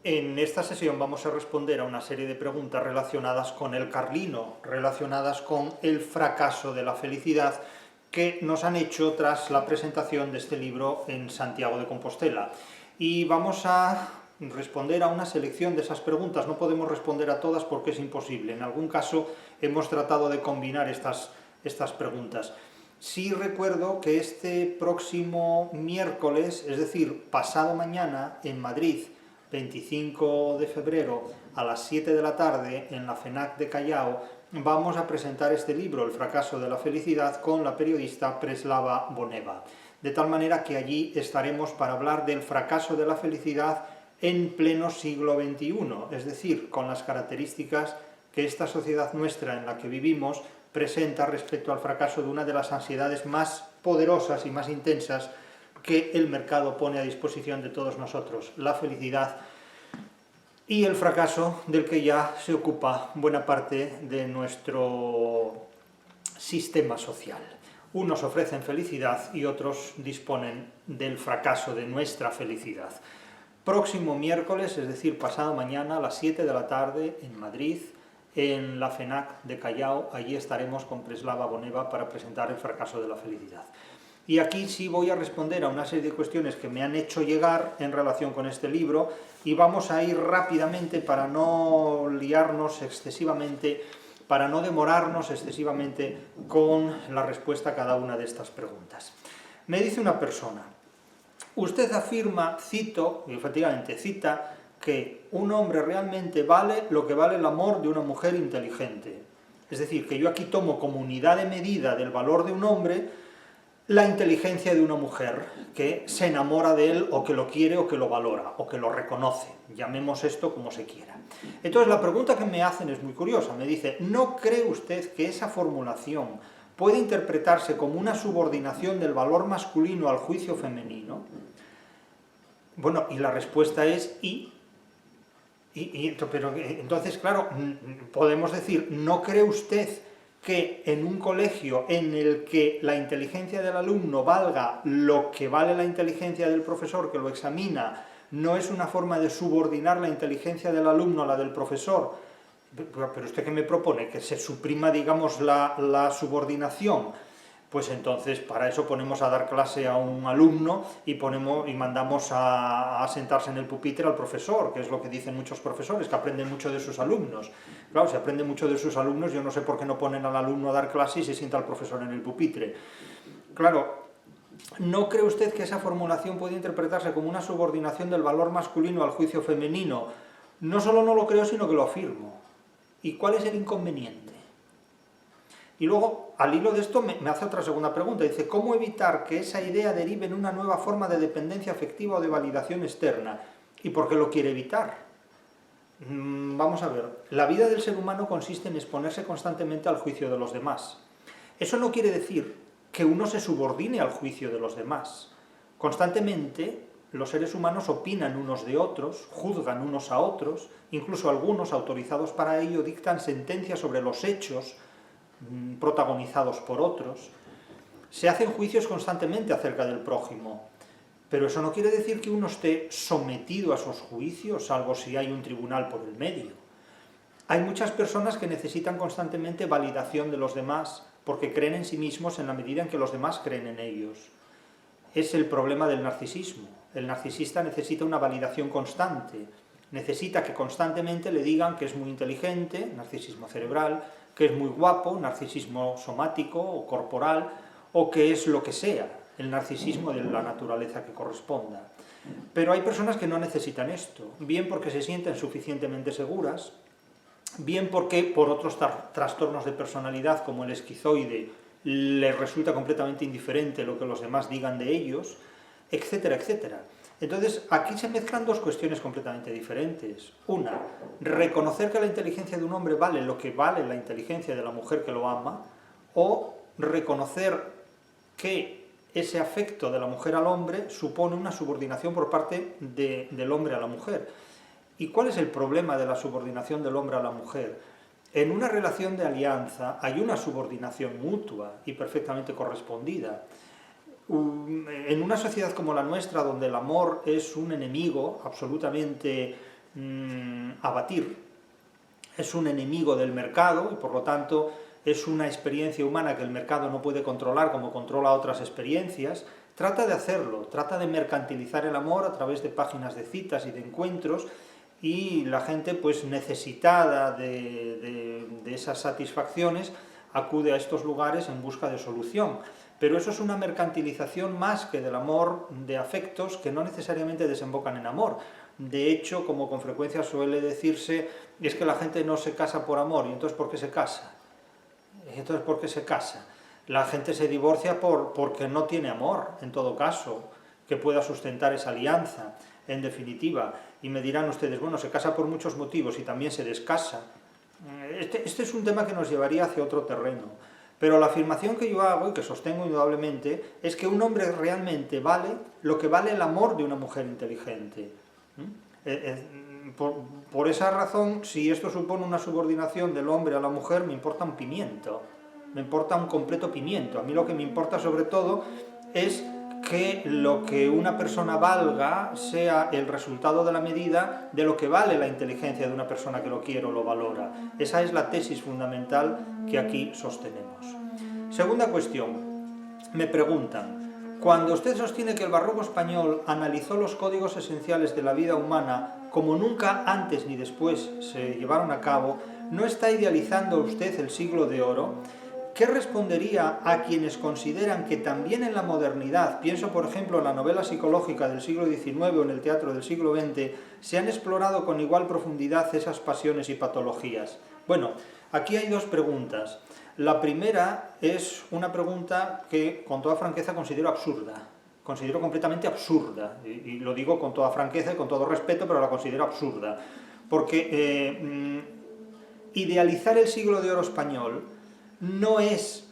En esta sesión vamos a responder a una serie de preguntas relacionadas con el carlino, relacionadas con el fracaso de la felicidad que nos han hecho tras la presentación de este libro en Santiago de Compostela. Y vamos a responder a una selección de esas preguntas. No podemos responder a todas porque es imposible. En algún caso hemos tratado de combinar estas preguntas. Sí recuerdo que este próximo miércoles, es decir, pasado mañana, en Madrid, 25 de febrero a las 7 de la tarde en la FENAC de Callao, vamos a presentar este libro, El fracaso de la felicidad, con la periodista Preslava Boneva. De tal manera que allí estaremos para hablar del fracaso de la felicidad en pleno siglo XXI, es decir, con las características que esta sociedad nuestra en la que vivimos presenta respecto al fracaso de una de las ansiedades más poderosas y más intensas que el mercado pone a disposición de todos nosotros, la felicidad, y el fracaso del que ya se ocupa buena parte de nuestro sistema social. Unos ofrecen felicidad y otros disponen del fracaso de nuestra felicidad. Próximo miércoles, es decir, pasado mañana, a las 7 de la tarde, en Madrid, en la FENAC de Callao, allí estaremos con Preslava Boneva para presentar el fracaso de la felicidad. Y aquí sí voy a responder a una serie de cuestiones que me han hecho llegar en relación con este libro, y vamos a ir rápidamente para no liarnos excesivamente, para no demorarnos excesivamente con la respuesta a cada una de estas preguntas. Me dice una persona: usted afirma, cito, y efectivamente cita, que un hombre realmente vale lo que vale el amor de una mujer inteligente. Es decir, que yo aquí tomo como unidad de medida del valor de un hombre la inteligencia de una mujer que se enamora de él, o que lo quiere, o que lo valora, o que lo reconoce. Llamemos esto como se quiera. Entonces la pregunta que me hacen es muy curiosa. Me dice: ¿no cree usted que esa formulación puede interpretarse como una subordinación del valor masculino al juicio femenino? Bueno, y la respuesta es pero entonces, claro, podemos decir: ¿no cree usted que en un colegio en el que la inteligencia del alumno valga lo que vale la inteligencia del profesor que lo examina, no es una forma de subordinar la inteligencia del alumno a la del profesor? Pero ¿usted qué me propone? ¿Que se suprima, digamos, la subordinación? Pues entonces para eso ponemos a dar clase a un alumno y mandamos a sentarse en el pupitre al profesor, que es lo que dicen muchos profesores, que aprenden mucho de sus alumnos. Claro, si aprenden mucho de sus alumnos, yo no sé por qué no ponen al alumno a dar clase y se sienta el profesor en el pupitre. Claro, ¿no cree usted que esa formulación puede interpretarse como una subordinación del valor masculino al juicio femenino? No solo no lo creo, sino que lo afirmo. ¿Y cuál es el inconveniente? Y luego, al hilo de esto, me hace otra segunda pregunta. Dice: ¿cómo evitar que esa idea derive en una nueva forma de dependencia afectiva o de validación externa? ¿Y por qué lo quiere evitar? Vamos a ver. La vida del ser humano consiste en exponerse constantemente al juicio de los demás. Eso no quiere decir que uno se subordine al juicio de los demás. Constantemente, los seres humanos opinan unos de otros, juzgan unos a otros, incluso algunos, autorizados para ello, dictan sentencias sobre los hechos protagonizados por otros. Se hacen juicios constantemente acerca del prójimo, pero eso no quiere decir que uno esté sometido a esos juicios, salvo si hay un tribunal por el medio. Hay muchas personas que necesitan constantemente validación de los demás, porque creen en sí mismos en la medida en que los demás creen en ellos. Es el problema del narcisismo. El narcisista necesita una validación constante, necesita que constantemente le digan que es muy inteligente, narcisismo cerebral, que es muy guapo, narcisismo somático o corporal, o que es lo que sea, el narcisismo de la naturaleza que corresponda. Pero hay personas que no necesitan esto, bien porque se sienten suficientemente seguras, bien porque por otros trastornos de personalidad como el esquizoide les resulta completamente indiferente lo que los demás digan de ellos, etcétera, etcétera. Entonces, aquí se mezclan dos cuestiones completamente diferentes. Una, reconocer que la inteligencia de un hombre vale lo que vale la inteligencia de la mujer que lo ama, o reconocer que ese afecto de la mujer al hombre supone una subordinación por parte del hombre a la mujer. ¿Y cuál es el problema de la subordinación del hombre a la mujer? En una relación de alianza hay una subordinación mutua y perfectamente correspondida. En una sociedad como la nuestra, donde el amor es un enemigo absolutamente abatir. Es un enemigo del mercado y por lo tanto es una experiencia humana que el mercado no puede controlar como controla otras experiencias. Trata de hacerlo, trata de mercantilizar el amor a través de páginas de citas y de encuentros, y la gente pues necesitada de esas satisfacciones acude a estos lugares en busca de solución. Pero eso es una mercantilización más que del amor, de afectos que no necesariamente desembocan en amor. De hecho, como con frecuencia suele decirse, es que la gente no se casa por amor, y entonces ¿por qué se casa? Entonces ¿por qué se casa? La gente se divorcia porque no tiene amor, en todo caso, que pueda sustentar esa alianza, en definitiva. Y me dirán ustedes, bueno, se casa por muchos motivos y también se descasa. Este es un tema que nos llevaría hacia otro terreno. Pero la afirmación que yo hago, y que sostengo indudablemente, es que un hombre realmente vale lo que vale el amor de una mujer inteligente. Por esa razón, si esto supone una subordinación del hombre a la mujer, me importa un pimiento, me importa un completo pimiento. A mí lo que me importa sobre todo es que lo que una persona valga sea el resultado de la medida de lo que vale la inteligencia de una persona que lo quiere o lo valora. Esa es la tesis fundamental que aquí sostenemos. Segunda cuestión, me preguntan, cuando usted sostiene que el barroco español analizó los códigos esenciales de la vida humana como nunca antes ni después se llevaron a cabo, ¿no está idealizando usted el siglo de oro? ¿Qué respondería a quienes consideran que también en la modernidad, pienso por ejemplo en la novela psicológica del siglo XIX o en el teatro del siglo XX, se han explorado con igual profundidad esas pasiones y patologías? Bueno, aquí hay dos preguntas. La primera es una pregunta que con toda franqueza considero absurda. Considero completamente absurda, y lo digo con toda franqueza y con todo respeto, pero la considero absurda. Porque idealizar el siglo de oro español no es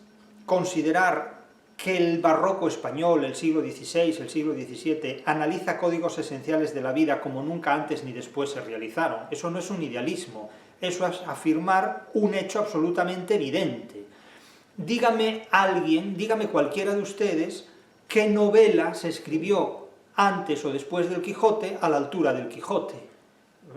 considerar que el barroco español, el siglo XVI, el siglo XVII, analiza códigos esenciales de la vida como nunca antes ni después se realizaron. Eso no es un idealismo, eso es afirmar un hecho absolutamente evidente. Dígame alguien, dígame cualquiera de ustedes, qué novela se escribió antes o después del Quijote a la altura del Quijote.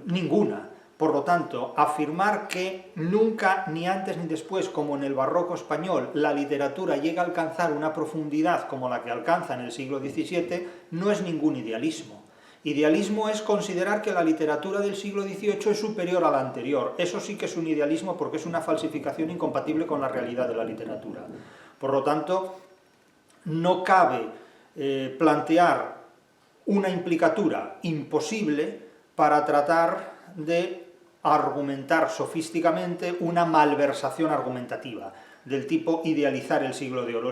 Ninguna. Por lo tanto, afirmar que nunca, ni antes ni después, como en el barroco español, la literatura llega a alcanzar una profundidad como la que alcanza en el siglo XVII, no es ningún idealismo. Idealismo es considerar que la literatura del siglo XVIII es superior a la anterior. Eso sí que es un idealismo porque es una falsificación incompatible con la realidad de la literatura. Por lo tanto, no cabe plantear una implicatura imposible para tratar de argumentar sofísticamente una malversación argumentativa, del tipo idealizar el siglo de oro.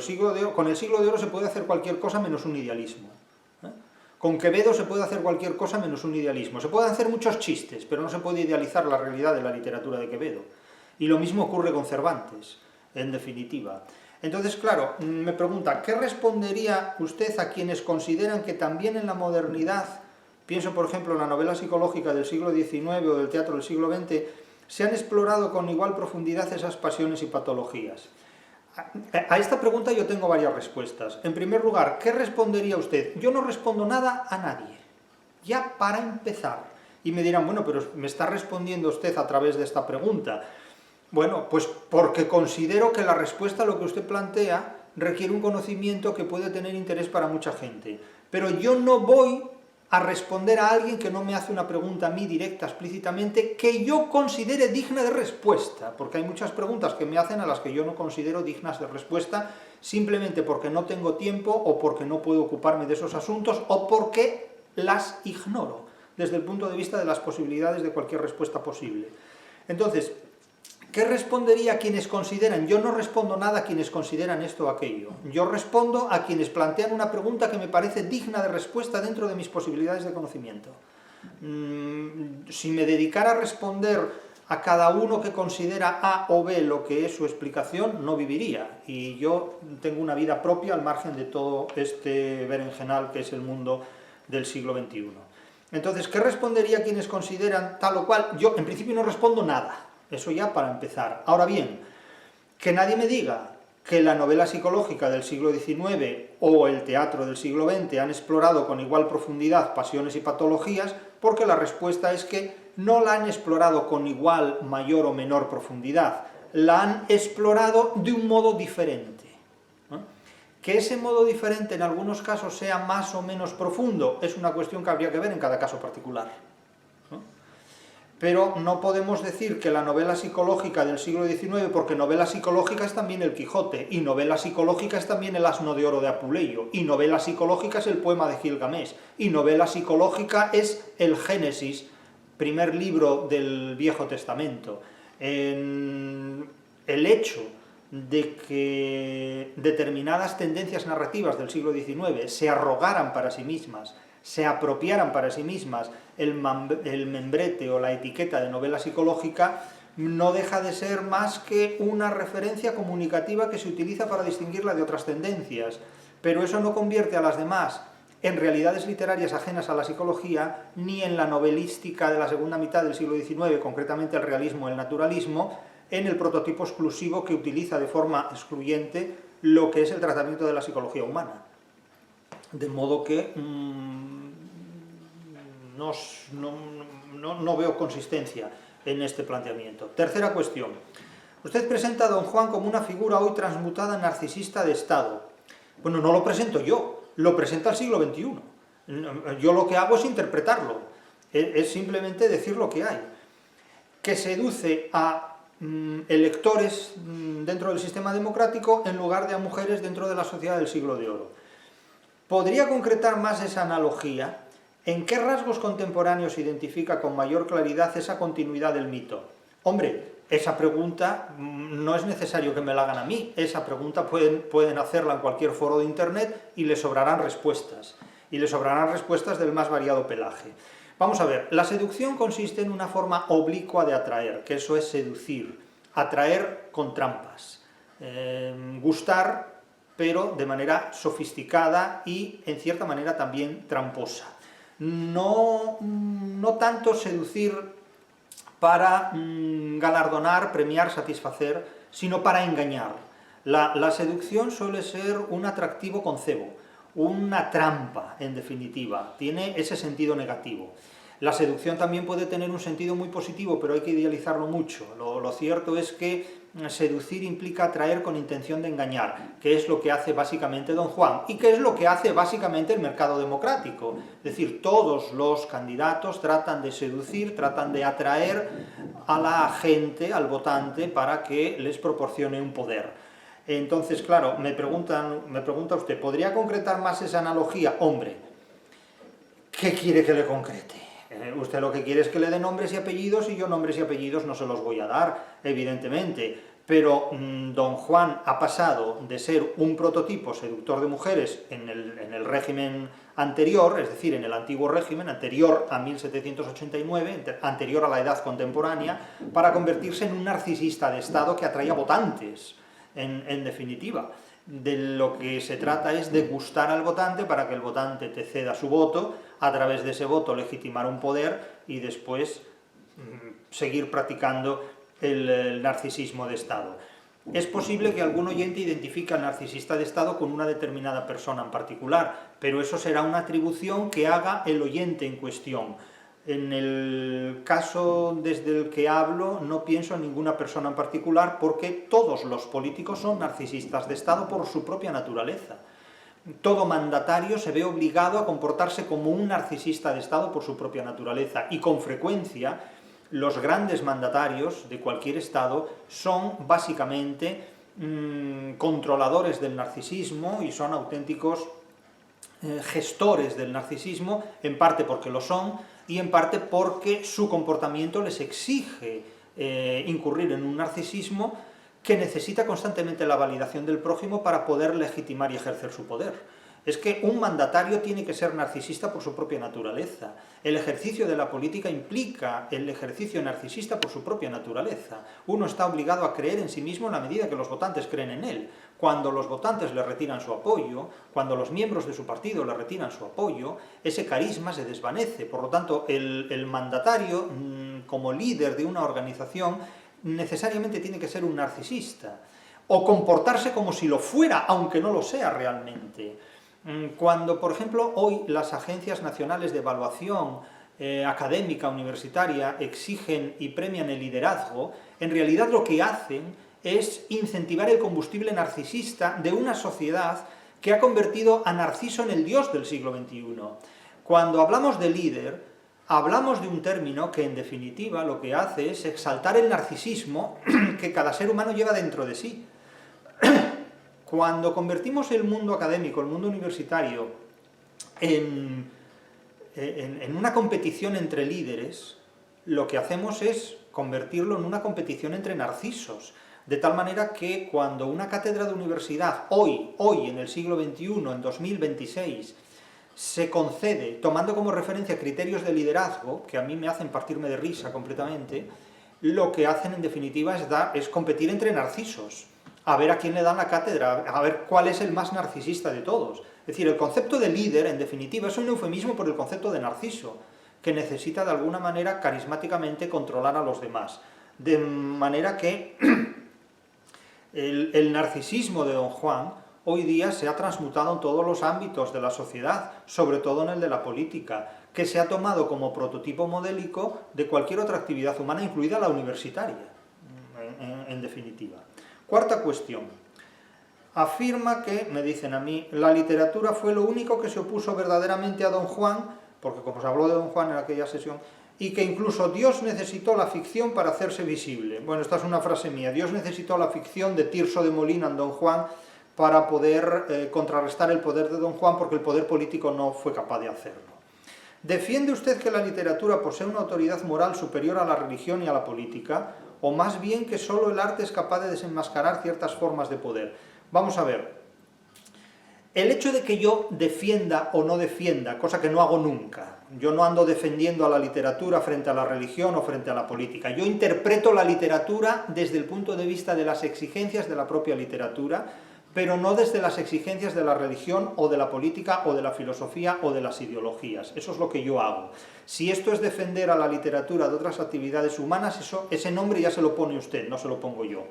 Con el siglo de oro se puede hacer cualquier cosa menos un idealismo. Con Quevedo se puede hacer cualquier cosa menos un idealismo. Se pueden hacer muchos chistes, pero no se puede idealizar la realidad de la literatura de Quevedo. Y lo mismo ocurre con Cervantes, en definitiva. Entonces, claro, me pregunta, ¿qué respondería usted a quienes consideran que también en la modernidad, pienso por ejemplo en la novela psicológica del siglo XIX o del teatro del siglo XX, se han explorado con igual profundidad esas pasiones y patologías? A esta pregunta yo tengo varias respuestas. En primer lugar, ¿qué respondería usted? Yo no respondo nada a nadie, ya para empezar. Y me dirán, bueno, pero me está respondiendo usted a través de esta pregunta. Bueno, pues porque considero que la respuesta a lo que usted plantea requiere un conocimiento que puede tener interés para mucha gente. Pero yo no voy a responder a alguien que no me hace una pregunta a mí directa, explícitamente, que yo considere digna de respuesta, porque hay muchas preguntas que me hacen a las que yo no considero dignas de respuesta, simplemente porque no tengo tiempo, o porque no puedo ocuparme de esos asuntos, o porque las ignoro, desde el punto de vista de las posibilidades de cualquier respuesta posible. Entonces, ¿qué respondería a quienes consideran? Yo no respondo nada a quienes consideran esto o aquello. Yo respondo a quienes plantean una pregunta que me parece digna de respuesta dentro de mis posibilidades de conocimiento. Si me dedicara a responder a cada uno que considera A o B lo que es su explicación, no viviría. Y yo tengo una vida propia al margen de todo este berenjenal que es el mundo del siglo XXI. Entonces, ¿qué respondería a quienes consideran tal o cual? Yo, en principio, no respondo nada. Eso ya para empezar. Ahora bien, que nadie me diga que la novela psicológica del siglo XIX o el teatro del siglo XX han explorado con igual profundidad pasiones y patologías, porque la respuesta es que no la han explorado con igual, mayor o menor profundidad, la han explorado de un modo diferente. Que ese modo diferente en algunos casos sea más o menos profundo es una cuestión que habría que ver en cada caso particular. Pero no podemos decir que la novela psicológica del siglo XIX, porque novela psicológica es también el Quijote, y novela psicológica es también el Asno de Oro de Apuleyo, y novela psicológica es el poema de Gilgamesh, y novela psicológica es el Génesis, primer libro del Viejo Testamento. El hecho de que determinadas tendencias narrativas del siglo XIX se arrogaran para sí mismas, se apropiaran para sí mismas el membrete o la etiqueta de novela psicológica, no deja de ser más que una referencia comunicativa que se utiliza para distinguirla de otras tendencias, pero eso no convierte a las demás en realidades literarias ajenas a la psicología, ni en la novelística de la segunda mitad del siglo XIX, concretamente el realismo y el naturalismo, en el prototipo exclusivo que utiliza de forma excluyente lo que es el tratamiento de la psicología humana. De modo que no veo consistencia en este planteamiento. Tercera cuestión. Usted presenta a Don Juan como una figura hoy transmutada narcisista de Estado. Bueno, no lo presento yo, lo presenta el siglo XXI. Yo lo que hago es interpretarlo, es simplemente decir lo que hay. Que seduce a electores dentro del sistema democrático en lugar de a mujeres dentro de la sociedad del siglo de oro. ¿Podría concretar más esa analogía? ¿En qué rasgos contemporáneos identifica con mayor claridad esa continuidad del mito? Hombre, esa pregunta no es necesario que me la hagan a mí, esa pregunta pueden hacerla en cualquier foro de internet y les sobrarán respuestas, y les sobrarán respuestas del más variado pelaje. Vamos a ver, la seducción consiste en una forma oblicua de atraer, que eso es seducir, atraer con trampas, gustar, pero de manera sofisticada y en cierta manera también tramposa. No tanto seducir para galardonar, premiar, satisfacer, sino para engañar. La seducción suele ser un atractivo con cebo, una trampa, en definitiva, tiene ese sentido negativo. La seducción también puede tener un sentido muy positivo, pero hay que idealizarlo mucho. Lo cierto es que seducir implica atraer con intención de engañar, que es lo que hace básicamente Don Juan, y que es lo que hace básicamente el mercado democrático. Es decir, todos los candidatos tratan de seducir, tratan de atraer a la gente, al votante, para que les proporcione un poder. Entonces, claro, me pregunta usted, ¿podría concretar más esa analogía? Hombre, ¿qué quiere que le concrete? Usted lo que quiere es que le dé nombres y apellidos, y yo nombres y apellidos no se los voy a dar, evidentemente. Pero Don Juan ha pasado de ser un prototipo seductor de mujeres en el régimen anterior, es decir, en el antiguo régimen, anterior a 1789, anterior a la edad contemporánea, para convertirse en un narcisista de Estado que atraía votantes, en definitiva. De lo que se trata es de gustar al votante para que el votante te ceda su voto, a través de ese voto legitimar un poder y después seguir practicando el narcisismo de Estado. Es posible que algún oyente identifique al narcisista de Estado con una determinada persona en particular, pero eso será una atribución que haga el oyente en cuestión. En el caso desde el que hablo, no pienso en ninguna persona en particular, porque todos los políticos son narcisistas de Estado por su propia naturaleza. Todo mandatario se ve obligado a comportarse como un narcisista de Estado por su propia naturaleza, y con frecuencia los grandes mandatarios de cualquier Estado son básicamente controladores del narcisismo y son auténticos gestores del narcisismo, en parte porque lo son y en parte porque su comportamiento les exige incurrir en un narcisismo que necesita constantemente la validación del prójimo para poder legitimar y ejercer su poder. Es que un mandatario tiene que ser narcisista por su propia naturaleza. El ejercicio de la política implica el ejercicio narcisista por su propia naturaleza. Uno está obligado a creer en sí mismo en la medida que los votantes creen en él. Cuando los votantes le retiran su apoyo, cuando los miembros de su partido le retiran su apoyo, ese carisma se desvanece. Por lo tanto, el mandatario, como líder de una organización, necesariamente tiene que ser un narcisista. o comportarse como si lo fuera, aunque no lo sea realmente. Cuando, por ejemplo, hoy las agencias nacionales de evaluación académica, universitaria, exigen y premian el liderazgo, en realidad lo que hacen es incentivar el combustible narcisista de una sociedad que ha convertido a Narciso en el dios del siglo XXI. Cuando hablamos de líder, hablamos de un término que en definitiva lo que hace es exaltar el narcisismo que cada ser humano lleva dentro de sí. Cuando convertimos el mundo académico, el mundo universitario, en una competición entre líderes, lo que hacemos es convertirlo en una competición entre narcisos, de tal manera que cuando una cátedra de universidad, hoy en el siglo XXI, en 2026, se concede, tomando como referencia criterios de liderazgo, que a mí me hacen partirme de risa completamente, lo que hacen en definitiva es competir entre narcisos, a ver a quién le dan la cátedra, a ver cuál es el más narcisista de todos. Es decir, el concepto de líder, en definitiva, es un eufemismo por el concepto de narciso, que necesita de alguna manera carismáticamente controlar a los demás. De manera que el narcisismo de Don Juan hoy día se ha transmutado en todos los ámbitos de la sociedad, sobre todo en el de la política, que se ha tomado como prototipo modélico de cualquier otra actividad humana, incluida la universitaria, en definitiva. Cuarta cuestión. Afirma que, me dicen a mí, la literatura fue lo único que se opuso verdaderamente a Don Juan, porque como se habló de Don Juan en aquella sesión, y que incluso Dios necesitó la ficción para hacerse visible. Bueno, esta es una frase mía. Dios necesitó la ficción de Tirso de Molina en Don Juan para poder contrarrestar el poder de Don Juan, porque el poder político no fue capaz de hacerlo. ¿Defiende usted que la literatura posee una autoridad moral superior a la religión y a la política, o más bien que solo el arte es capaz de desenmascarar ciertas formas de poder? Vamos a ver. El hecho de que yo defienda o no defienda, cosa que no hago nunca, yo no ando defendiendo a la literatura frente a la religión o frente a la política, yo interpreto la literatura desde el punto de vista de las exigencias de la propia literatura, pero no desde las exigencias de la religión o de la política o de la filosofía o de las ideologías. Eso es lo que yo hago. Si esto es defender a la literatura de otras actividades humanas, ese nombre ya se lo pone usted, no se lo pongo yo.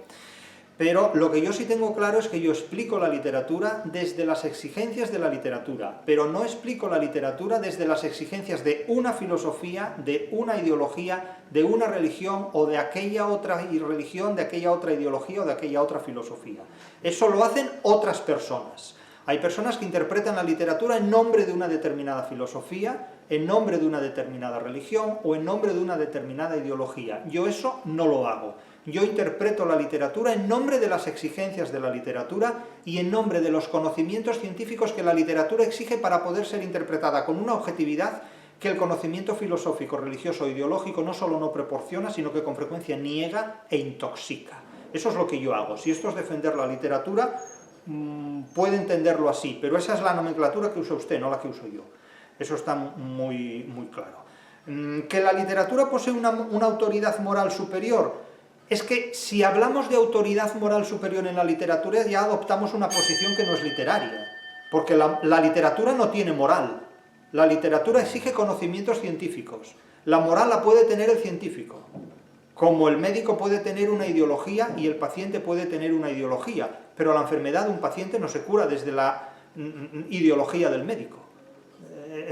Pero lo que yo sí tengo claro es que yo explico la literatura desde las exigencias de la literatura, pero no explico la literatura desde las exigencias de una filosofía, de una ideología, de una religión o de aquella otra religión, de aquella otra ideología o de aquella otra filosofía. Eso lo hacen otras personas. Hay personas que interpretan la literatura en nombre de una determinada filosofía, en nombre de una determinada religión o en nombre de una determinada ideología. Yo eso no lo hago. Yo interpreto la literatura en nombre de las exigencias de la literatura y en nombre de los conocimientos científicos que la literatura exige para poder ser interpretada con una objetividad que el conocimiento filosófico, religioso o ideológico no solo no proporciona, sino que con frecuencia niega e intoxica. Eso es lo que yo hago. Si esto es defender la literatura, puede entenderlo así, pero esa es la nomenclatura que usa usted, no la que uso yo. Eso está muy claro. ¿Que la literatura posee una autoridad moral superior? Es que si hablamos de autoridad moral superior en la literatura ya adoptamos una posición que no es literaria, porque la literatura no tiene moral. La literatura exige conocimientos científicos. La moral la puede tener el científico, como el médico puede tener una ideología y el paciente puede tener una ideología, pero la enfermedad de un paciente no se cura desde la ideología del médico.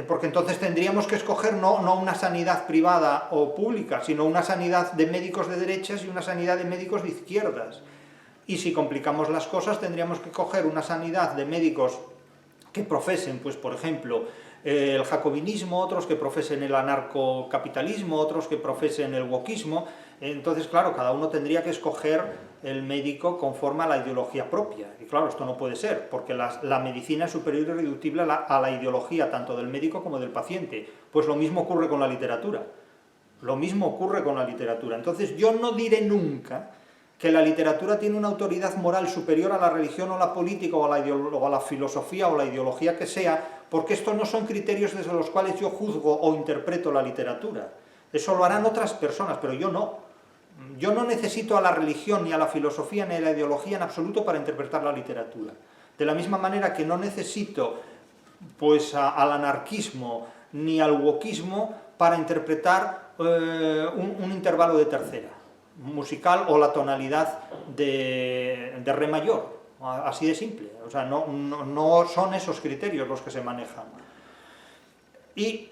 Porque entonces tendríamos que escoger no una sanidad privada o pública, sino una sanidad de médicos de derechas y una sanidad de médicos de izquierdas. Y si complicamos las cosas, tendríamos que coger una sanidad de médicos que profesen, pues por ejemplo, el jacobinismo, otros que profesen el anarcocapitalismo, otros que profesen el wokismo. Entonces, claro, cada uno tendría que escoger el médico conforme a la ideología propia. Y claro, esto no puede ser, porque la medicina es superior y irreductible a la ideología tanto del médico como del paciente. Pues lo mismo ocurre con la literatura. Lo mismo ocurre con la literatura. Entonces, yo no diré nunca que la literatura tiene una autoridad moral superior a la religión o la política o a la filosofía o la ideología que sea, porque estos no son criterios desde los cuales yo juzgo o interpreto la literatura. Eso lo harán otras personas, pero yo no. Yo no necesito a la religión, ni a la filosofía, ni a la ideología en absoluto para interpretar la literatura. De la misma manera que no necesito pues, al anarquismo ni al wokismo para interpretar un intervalo de tercera. musical o la tonalidad de re mayor, así de simple. O sea, no son esos criterios los que se manejan. Y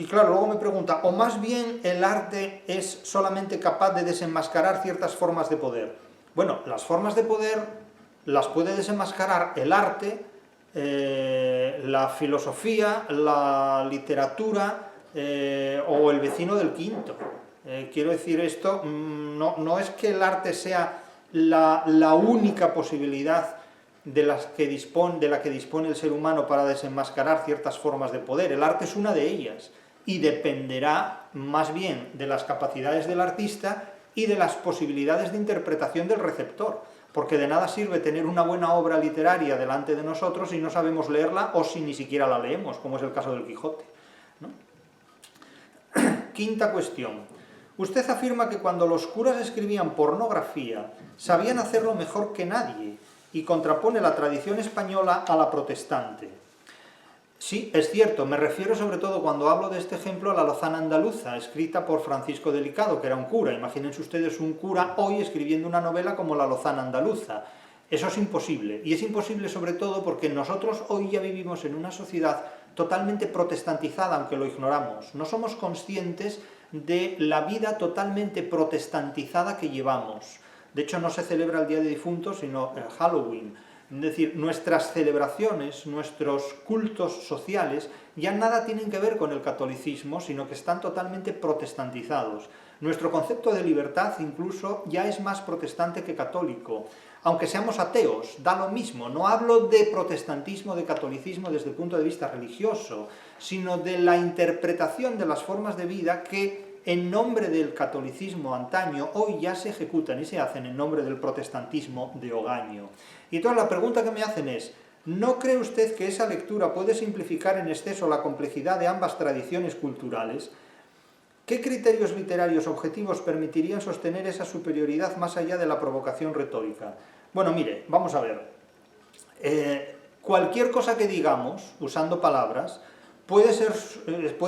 claro, luego me pregunta, o más bien el arte es solamente capaz de desenmascarar ciertas formas de poder. Bueno, las formas de poder las puede desenmascarar el arte, la filosofía, la literatura o el vecino del quinto. Quiero decir esto, no es que el arte sea la única posibilidad de la que dispone el ser humano para desenmascarar ciertas formas de poder. El arte es una de ellas y dependerá más bien de las capacidades del artista y de las posibilidades de interpretación del receptor, porque de nada sirve tener una buena obra literaria delante de nosotros si no sabemos leerla o si ni siquiera la leemos, como es el caso del Quijote, ¿no? Quinta cuestión. Usted afirma que cuando los curas escribían pornografía sabían hacerlo mejor que nadie y contrapone la tradición española a la protestante. Sí, es cierto, me refiero sobre todo cuando hablo de este ejemplo a la Lozana andaluza, escrita por Francisco Delicado, que era un cura. Imagínense ustedes un cura hoy escribiendo una novela como la Lozana andaluza. Eso es imposible, y es imposible sobre todo porque nosotros hoy ya vivimos en una sociedad totalmente protestantizada, aunque lo ignoramos. No somos conscientes de la vida totalmente protestantizada que llevamos. De hecho, no se celebra el Día de Difuntos, sino el Halloween. Es decir, nuestras celebraciones, nuestros cultos sociales, ya nada tienen que ver con el catolicismo, sino que están totalmente protestantizados. Nuestro concepto de libertad incluso ya es más protestante que católico. Aunque seamos ateos, da lo mismo. No hablo de protestantismo, de catolicismo desde el punto de vista religioso, sino de la interpretación de las formas de vida que en nombre del catolicismo antaño hoy ya se ejecutan y se hacen en nombre del protestantismo de hogaño. Y entonces la pregunta que me hacen es, ¿no cree usted que esa lectura puede simplificar en exceso la complejidad de ambas tradiciones culturales? ¿Qué criterios literarios objetivos permitirían sostener esa superioridad más allá de la provocación retórica? Bueno, mire, vamos a ver. Cualquier cosa que digamos, usando palabras, puede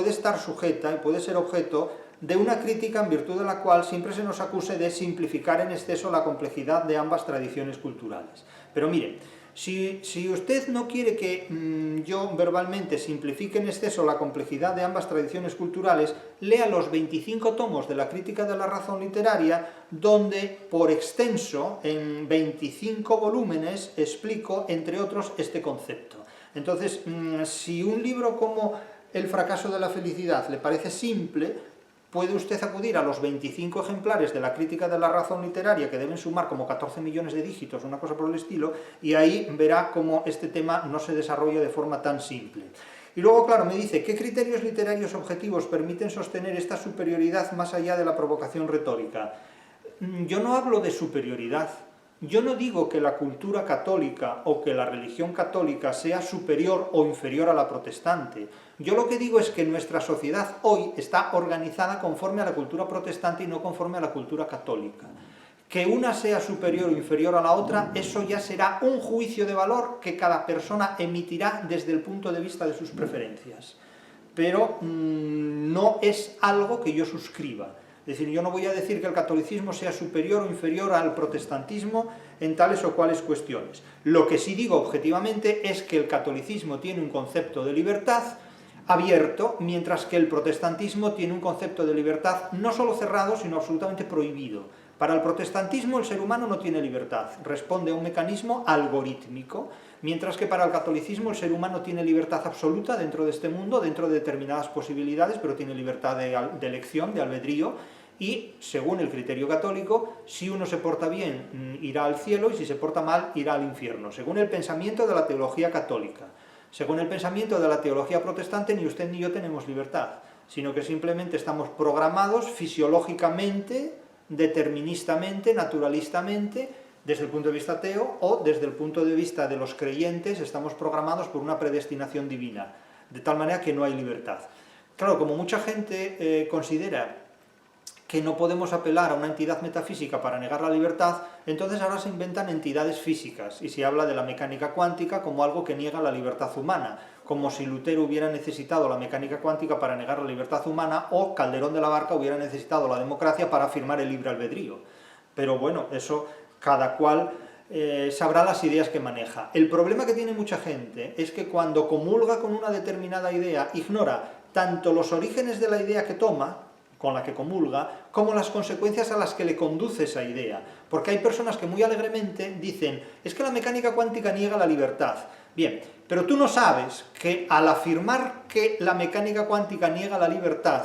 estar sujeta y puede ser objeto de una crítica en virtud de la cual siempre se nos acuse de simplificar en exceso la complejidad de ambas tradiciones culturales. Pero mire, si usted no quiere que yo verbalmente simplifique en exceso la complejidad de ambas tradiciones culturales, lea los 25 tomos de la crítica de la razón literaria, donde por extenso, en 25 volúmenes, explico, entre otros, este concepto. Entonces, si un libro como El fracaso de la felicidad le parece simple, puede usted acudir a los 25 ejemplares de la crítica de la razón literaria, que deben sumar como 14 millones de dígitos, una cosa por el estilo, y ahí verá cómo este tema no se desarrolla de forma tan simple. Y luego, claro, me dice, ¿qué criterios literarios objetivos permiten sostener esta superioridad más allá de la provocación retórica? Yo no hablo de superioridad. Yo no digo que la cultura católica o que la religión católica sea superior o inferior a la protestante. Yo lo que digo es que nuestra sociedad hoy está organizada conforme a la cultura protestante y no conforme a la cultura católica. Que una sea superior o inferior a la otra, eso ya será un juicio de valor que cada persona emitirá desde el punto de vista de sus preferencias. Pero no es algo que yo suscriba. Es decir, yo no voy a decir que el catolicismo sea superior o inferior al protestantismo en tales o cuales cuestiones. Lo que sí digo objetivamente es que el catolicismo tiene un concepto de libertad abierto, mientras que el protestantismo tiene un concepto de libertad no solo cerrado, sino absolutamente prohibido. Para el protestantismo el ser humano no tiene libertad, responde a un mecanismo algorítmico, mientras que para el catolicismo el ser humano tiene libertad absoluta dentro de este mundo, dentro de determinadas posibilidades, pero tiene libertad de elección, de albedrío, y según el criterio católico, si uno se porta bien irá al cielo y si se porta mal irá al infierno, según el pensamiento de la teología católica. Según el pensamiento de la teología protestante, ni usted ni yo tenemos libertad, sino que simplemente estamos programados fisiológicamente, deterministamente, naturalistamente, desde el punto de vista ateo, o desde el punto de vista de los creyentes, estamos programados por una predestinación divina, de tal manera que no hay libertad. Claro, como mucha gente considera que no podemos apelar a una entidad metafísica para negar la libertad, entonces ahora se inventan entidades físicas y se habla de la mecánica cuántica como algo que niega la libertad humana, como si Lutero hubiera necesitado la mecánica cuántica para negar la libertad humana o Calderón de la Barca hubiera necesitado la democracia para afirmar el libre albedrío. Pero bueno, eso cada cual sabrá las ideas que maneja. El problema que tiene mucha gente es que cuando comulga con una determinada idea ignora tanto los orígenes de la idea que toma, con la que comulga, como las consecuencias a las que le conduce esa idea. Porque hay personas que muy alegremente dicen, es que la mecánica cuántica niega la libertad. Bien, pero tú no sabes que al afirmar que la mecánica cuántica niega la libertad,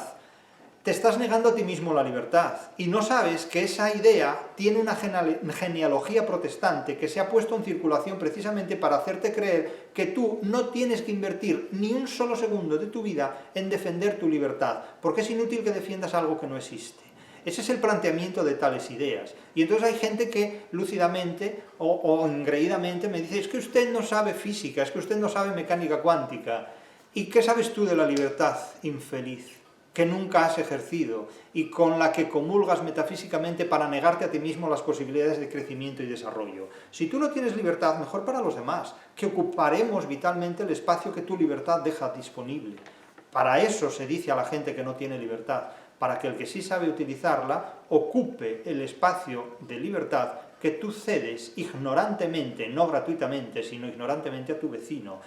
te estás negando a ti mismo la libertad, y no sabes que esa idea tiene una genealogía protestante que se ha puesto en circulación precisamente para hacerte creer que tú no tienes que invertir ni un solo segundo de tu vida en defender tu libertad, porque es inútil que defiendas algo que no existe. Ese es el planteamiento de tales ideas. Y entonces hay gente que lúcidamente o engreídamente me dice, es que usted no sabe física, es que usted no sabe mecánica cuántica. ¿Y qué sabes tú de la libertad, infeliz, que nunca has ejercido y con la que comulgas metafísicamente para negarte a ti mismo las posibilidades de crecimiento y desarrollo? Si tú no tienes libertad, mejor para los demás, que ocuparemos vitalmente el espacio que tu libertad deja disponible. Para eso se dice a la gente que no tiene libertad, para que el que sí sabe utilizarla ocupe el espacio de libertad que tú cedes ignorantemente, no gratuitamente, sino ignorantemente a tu vecino.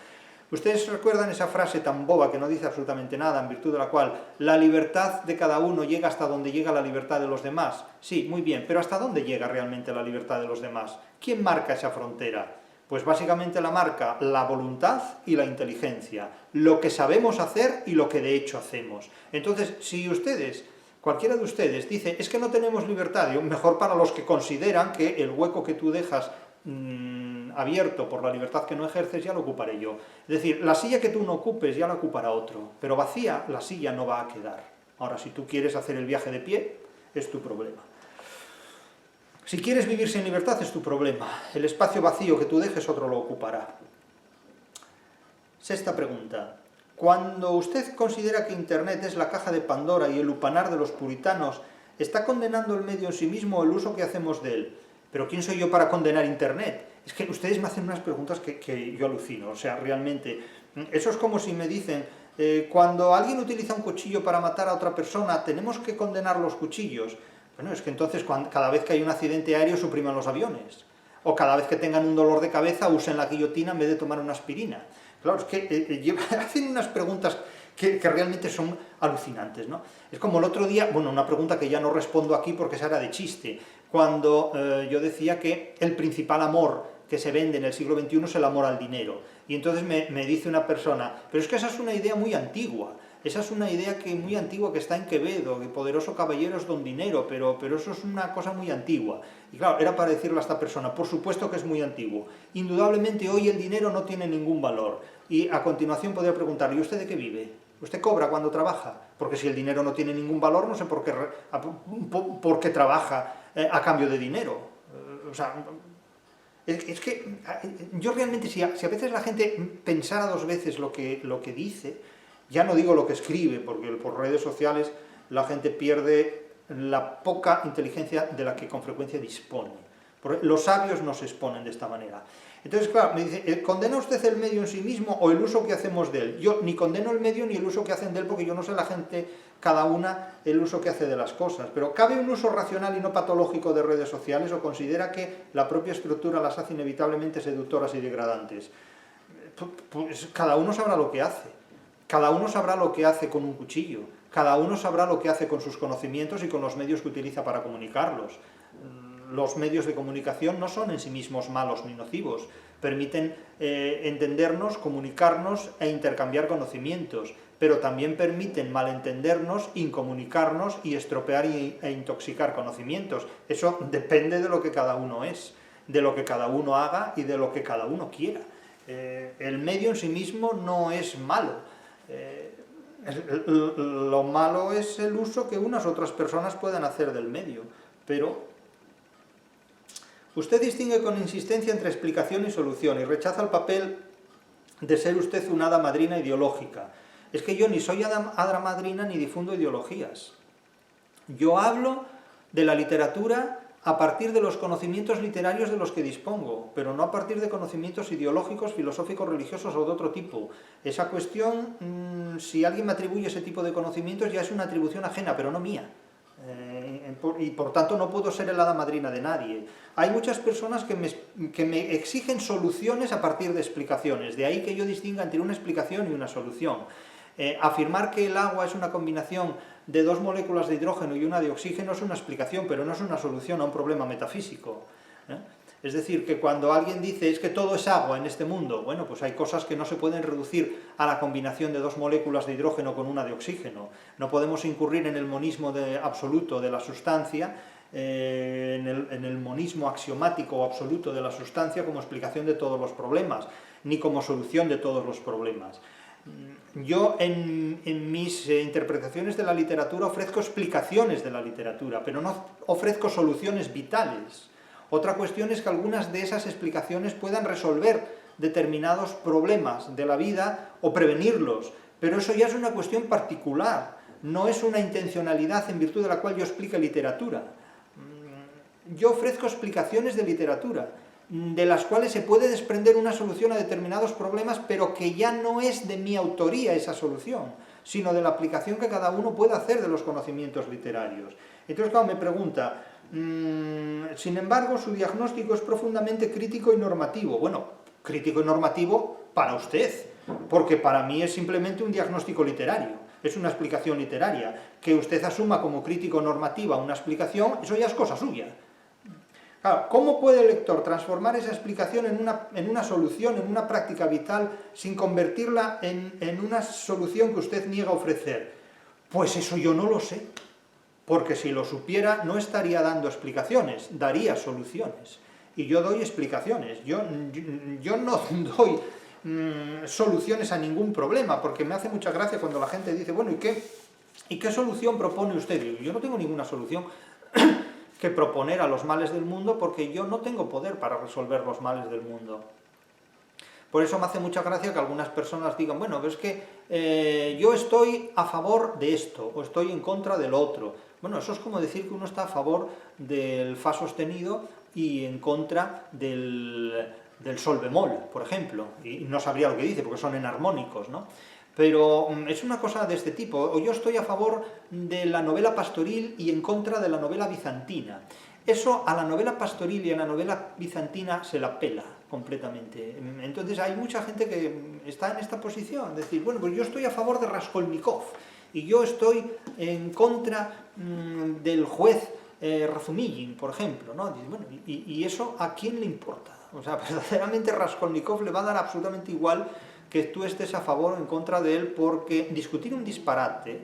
¿Ustedes recuerdan esa frase tan boba que no dice absolutamente nada, en virtud de la cual la libertad de cada uno llega hasta donde llega la libertad de los demás? Sí, muy bien, pero ¿hasta dónde llega realmente la libertad de los demás? ¿Quién marca esa frontera? Pues básicamente la marca la voluntad y la inteligencia, lo que sabemos hacer y lo que de hecho hacemos. Entonces, si ustedes, cualquiera de ustedes, dice, es que no tenemos libertad, digo, mejor para los que consideran que el hueco que tú dejas abierto por la libertad que no ejerces, ya lo ocuparé yo. Es decir, la silla que tú no ocupes ya la ocupará otro, pero vacía la silla no va a quedar. Ahora, si tú quieres hacer el viaje de pie, es tu problema. Si quieres vivir sin libertad, es tu problema. El espacio vacío que tú dejes, otro lo ocupará. Sexta pregunta. Cuando usted considera que Internet es la caja de Pandora y el lupanar de los puritanos, ¿está condenando el medio en sí mismo o el uso que hacemos de él? ¿Pero quién soy yo para condenar Internet? Es que ustedes me hacen unas preguntas que yo alucino. O sea, realmente, eso es como si me dicen, cuando alguien utiliza un cuchillo para matar a otra persona, ¿tenemos que condenar los cuchillos? Bueno, es que entonces cada vez que hay un accidente aéreo supriman los aviones. O cada vez que tengan un dolor de cabeza usen la guillotina en vez de tomar una aspirina. Claro, es que hacen unas preguntas que realmente son alucinantes, ¿no? Es como el otro día, bueno, una pregunta que ya no respondo aquí porque esa era de chiste, cuando yo decía que el principal amor que se vende en el siglo XXI es el amor al dinero. Y entonces me dice una persona, pero es que esa es una idea muy antigua, esa es una idea muy antigua que está en Quevedo, que poderoso caballero es don dinero, pero eso es una cosa muy antigua. Y claro, era para decirle a esta persona, por supuesto que es muy antiguo. Indudablemente hoy el dinero no tiene ningún valor. Y a continuación podría preguntarle, ¿y usted de qué vive? ¿Usted cobra cuando trabaja? Porque si el dinero no tiene ningún valor, no sé por qué trabaja a cambio de dinero. O sea, es que yo realmente, si a veces la gente pensara dos veces lo que dice, ya no digo lo que escribe, porque por redes sociales la gente pierde la poca inteligencia de la que con frecuencia dispone. Porque los sabios no se exponen de esta manera. Entonces, claro, me dice, ¿condena usted el medio en sí mismo o el uso que hacemos de él? Yo ni condeno el medio ni el uso que hacen de él, porque yo no sé la gente, cada una, el uso que hace de las cosas. Pero ¿cabe un uso racional y no patológico de redes sociales o considera que la propia estructura las hace inevitablemente seductoras y degradantes? Pues cada uno sabrá lo que hace. Cada uno sabrá lo que hace con un cuchillo. Cada uno sabrá lo que hace con sus conocimientos y con los medios que utiliza para comunicarlos. Los medios de comunicación no son en sí mismos malos ni nocivos, permiten entendernos, comunicarnos e intercambiar conocimientos, pero también permiten malentendernos, incomunicarnos y estropear e intoxicar conocimientos. Eso depende de lo que cada uno es, de lo que cada uno haga y de lo que cada uno quiera. El medio en sí mismo no es malo. Lo malo es el uso que unas otras personas pueden hacer del medio, pero usted distingue con insistencia entre explicación y solución y rechaza el papel de ser usted una hada madrina ideológica. Es que yo ni soy hada madrina ni difundo ideologías. Yo hablo de la literatura a partir de los conocimientos literarios de los que dispongo, pero no a partir de conocimientos ideológicos, filosóficos, religiosos o de otro tipo. Esa cuestión, si alguien me atribuye ese tipo de conocimientos, ya es una atribución ajena, pero no mía. Y por tanto no puedo ser el hada madrina de nadie. Hay muchas personas que me exigen soluciones a partir de explicaciones, de ahí que yo distinga entre una explicación y una solución. Afirmar que el agua es una combinación de dos moléculas de hidrógeno y una de oxígeno es una explicación, pero no es una solución a un problema metafísico. Es decir, que cuando alguien dice es que todo es agua en este mundo, bueno, pues hay cosas que no se pueden reducir a la combinación de dos moléculas de hidrógeno con una de oxígeno. No podemos incurrir en el monismo absoluto de la sustancia, en el monismo axiomático o absoluto de la sustancia como explicación de todos los problemas, ni como solución de todos los problemas. Yo en mis interpretaciones de la literatura ofrezco explicaciones de la literatura, pero no ofrezco soluciones vitales. Otra cuestión es que algunas de esas explicaciones puedan resolver determinados problemas de la vida o prevenirlos, pero eso ya es una cuestión particular, no es una intencionalidad en virtud de la cual yo explique literatura. Yo ofrezco explicaciones de literatura, de las cuales se puede desprender una solución a determinados problemas, pero que ya no es de mi autoría esa solución, sino de la aplicación que cada uno puede hacer de los conocimientos literarios. Entonces, claro, me pregunta, sin embargo, su diagnóstico es profundamente crítico y normativo. Bueno, crítico y normativo para usted, porque para mí es simplemente un diagnóstico literario, es una explicación literaria. Que usted asuma como crítico normativa una explicación, eso ya es cosa suya. Claro, ¿cómo puede el lector transformar esa explicación en una solución, en una práctica vital, sin convertirla en una solución que usted niega a ofrecer? Pues eso yo no lo sé, porque si lo supiera no estaría dando explicaciones, daría soluciones. Y yo doy explicaciones, yo no doy soluciones a ningún problema, porque me hace mucha gracia cuando la gente dice, bueno, ¿y qué solución propone usted? Y yo no tengo ninguna solución que proponer a los males del mundo, porque yo no tengo poder para resolver los males del mundo. Por eso me hace mucha gracia que algunas personas digan, bueno, es que yo estoy a favor de esto, o estoy en contra del otro. Bueno, eso es como decir que uno está a favor del fa sostenido y en contra del sol bemol, por ejemplo, y no sabría lo que dice, porque son enarmónicos, ¿no? Pero es una cosa de este tipo. O yo estoy a favor de la novela pastoril y en contra de la novela bizantina. Eso a la novela pastoril y a la novela bizantina se la pela completamente. Entonces hay mucha gente que está en esta posición, decir, bueno, pues yo estoy a favor de Raskolnikov y yo estoy en contra del juez Razumigin, por ejemplo, ¿no? Bueno, ¿y eso a quién le importa? O sea, verdaderamente Raskolnikov le va a dar absolutamente igual que tú estés a favor o en contra de él, porque discutir un disparate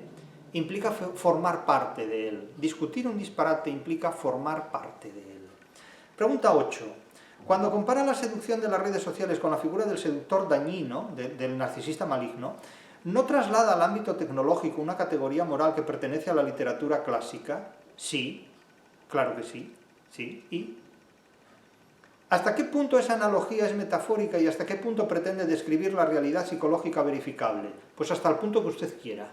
implica formar parte de él. Discutir un disparate implica formar parte de él. Pregunta 8. Cuando compara la seducción de las redes sociales con la figura del seductor dañino, del narcisista maligno, ¿no traslada al ámbito tecnológico una categoría moral que pertenece a la literatura clásica? Sí, claro que sí, sí. ¿Y? ¿Hasta qué punto esa analogía es metafórica y hasta qué punto pretende describir la realidad psicológica verificable? Pues hasta el punto que usted quiera.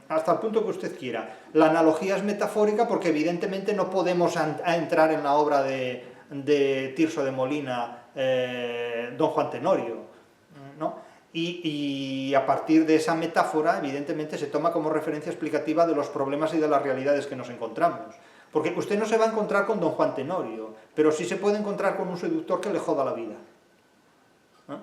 Hasta el punto que usted quiera. La analogía es metafórica porque evidentemente no podemos entrar en la obra de Tirso de Molina, Don Juan Tenorio, ¿no? Y a partir de esa metáfora, evidentemente, se toma como referencia explicativa de los problemas y de las realidades que nos encontramos. Porque usted no se va a encontrar con Don Juan Tenorio, pero sí se puede encontrar con un seductor que le joda la vida. ¿No?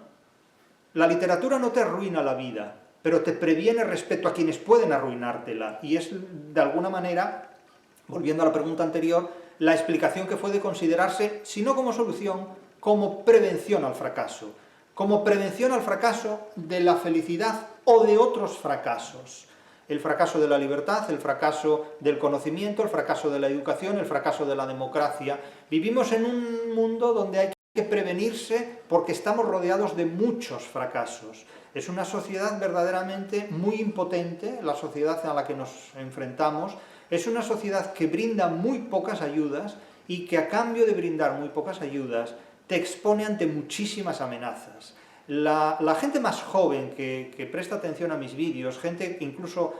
La literatura no te arruina la vida, pero te previene respecto a quienes pueden arruinártela. Y es, de alguna manera, volviendo a la pregunta anterior, la explicación que puede considerarse, si no como solución, como prevención al fracaso. Como prevención al fracaso de la felicidad o de otros fracasos. El fracaso de la libertad, el fracaso del conocimiento, el fracaso de la educación, el fracaso de la democracia. Vivimos en un mundo donde hay que prevenirse porque estamos rodeados de muchos fracasos. Es una sociedad verdaderamente muy impotente, la sociedad a la que nos enfrentamos. Es una sociedad que brinda muy pocas ayudas y que a cambio de brindar muy pocas ayudas te expone ante muchísimas amenazas. La gente más joven que presta atención a mis vídeos, gente que incluso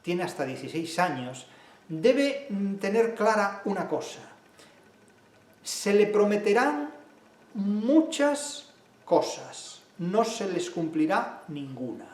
tiene hasta 16 años, debe tener clara una cosa. Se le prometerán muchas cosas, no se les cumplirá ninguna.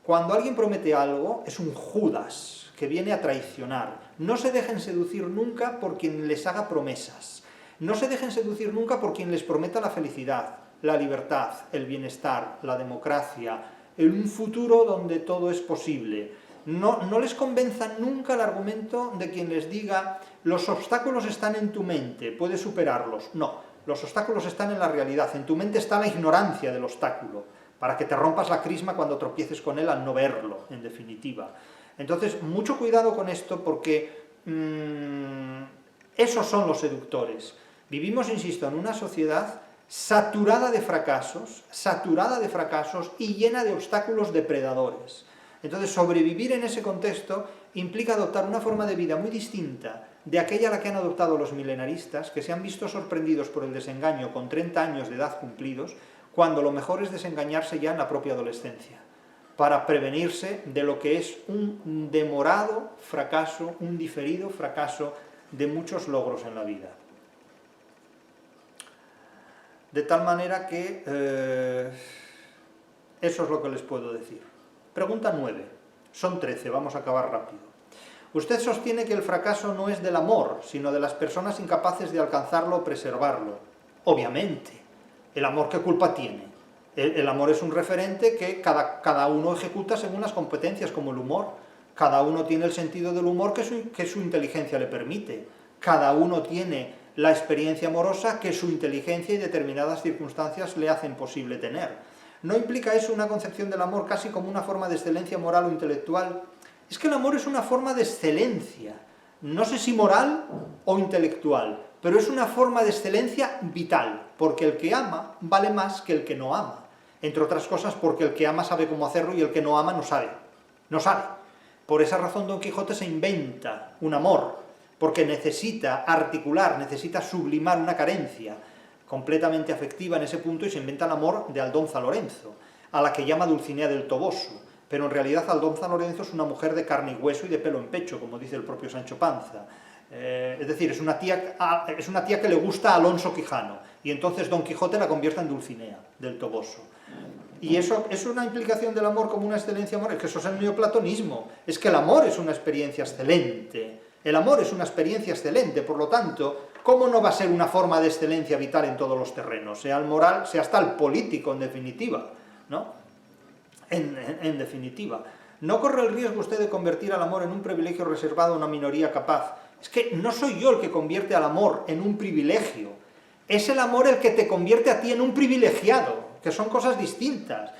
Cuando alguien promete algo, es un Judas que viene a traicionar. No se dejen seducir nunca por quien les haga promesas. No se dejen seducir nunca por quien les prometa la felicidad, la libertad, el bienestar, la democracia, un futuro donde todo es posible. No les convenza nunca el argumento de quien les diga los obstáculos están en tu mente, puedes superarlos. No, los obstáculos están en la realidad, en tu mente está la ignorancia del obstáculo, para que te rompas la crisma cuando tropieces con él al no verlo, en definitiva. Entonces, mucho cuidado con esto porque esos son los seductores. Vivimos, insisto, en una sociedad saturada de fracasos y llena de obstáculos depredadores. Entonces, sobrevivir en ese contexto implica adoptar una forma de vida muy distinta de aquella a la que han adoptado los milenaristas, que se han visto sorprendidos por el desengaño con 30 años de edad cumplidos, cuando lo mejor es desengañarse ya en la propia adolescencia, para prevenirse de lo que es un demorado fracaso, un diferido fracaso de muchos logros en la vida. De tal manera que eso es lo que les puedo decir. Pregunta 9. Son 13, vamos a acabar rápido. Usted sostiene que el fracaso no es del amor, sino de las personas incapaces de alcanzarlo o preservarlo. Obviamente. ¿El amor qué culpa tiene? El amor es un referente que cada uno ejecuta según las competencias, como el humor. Cada uno tiene el sentido del humor que su inteligencia le permite. Cada uno tiene la experiencia amorosa que su inteligencia y determinadas circunstancias le hacen posible tener. ¿No implica eso una concepción del amor casi como una forma de excelencia moral o intelectual? Es que el amor es una forma de excelencia, no sé si moral o intelectual, pero es una forma de excelencia vital, porque el que ama vale más que el que no ama. Entre otras cosas porque el que ama sabe cómo hacerlo y el que no ama no sabe. No sabe. Por esa razón Don Quijote se inventa un amor, porque necesita articular, necesita sublimar una carencia completamente afectiva en ese punto y se inventa el amor de Aldonza Lorenzo, a la que llama Dulcinea del Toboso. Pero en realidad Aldonza Lorenzo es una mujer de carne y hueso y de pelo en pecho, como dice el propio Sancho Panza. Es decir, es una tía que le gusta a Alonso Quijano, y entonces Don Quijote la convierte en Dulcinea del Toboso. Y eso es una implicación del amor como una excelencia moral, es que eso es el neoplatonismo, es que el amor es una experiencia excelente, el amor es una experiencia excelente, por lo tanto, ¿cómo no va a ser una forma de excelencia vital en todos los terrenos? Sea el moral, sea hasta el político, en definitiva, ¿no? En definitiva. No corre el riesgo usted de convertir al amor en un privilegio reservado a una minoría capaz. Es que no soy yo el que convierte al amor en un privilegio. Es el amor el que te convierte a ti en un privilegiado, que son cosas distintas.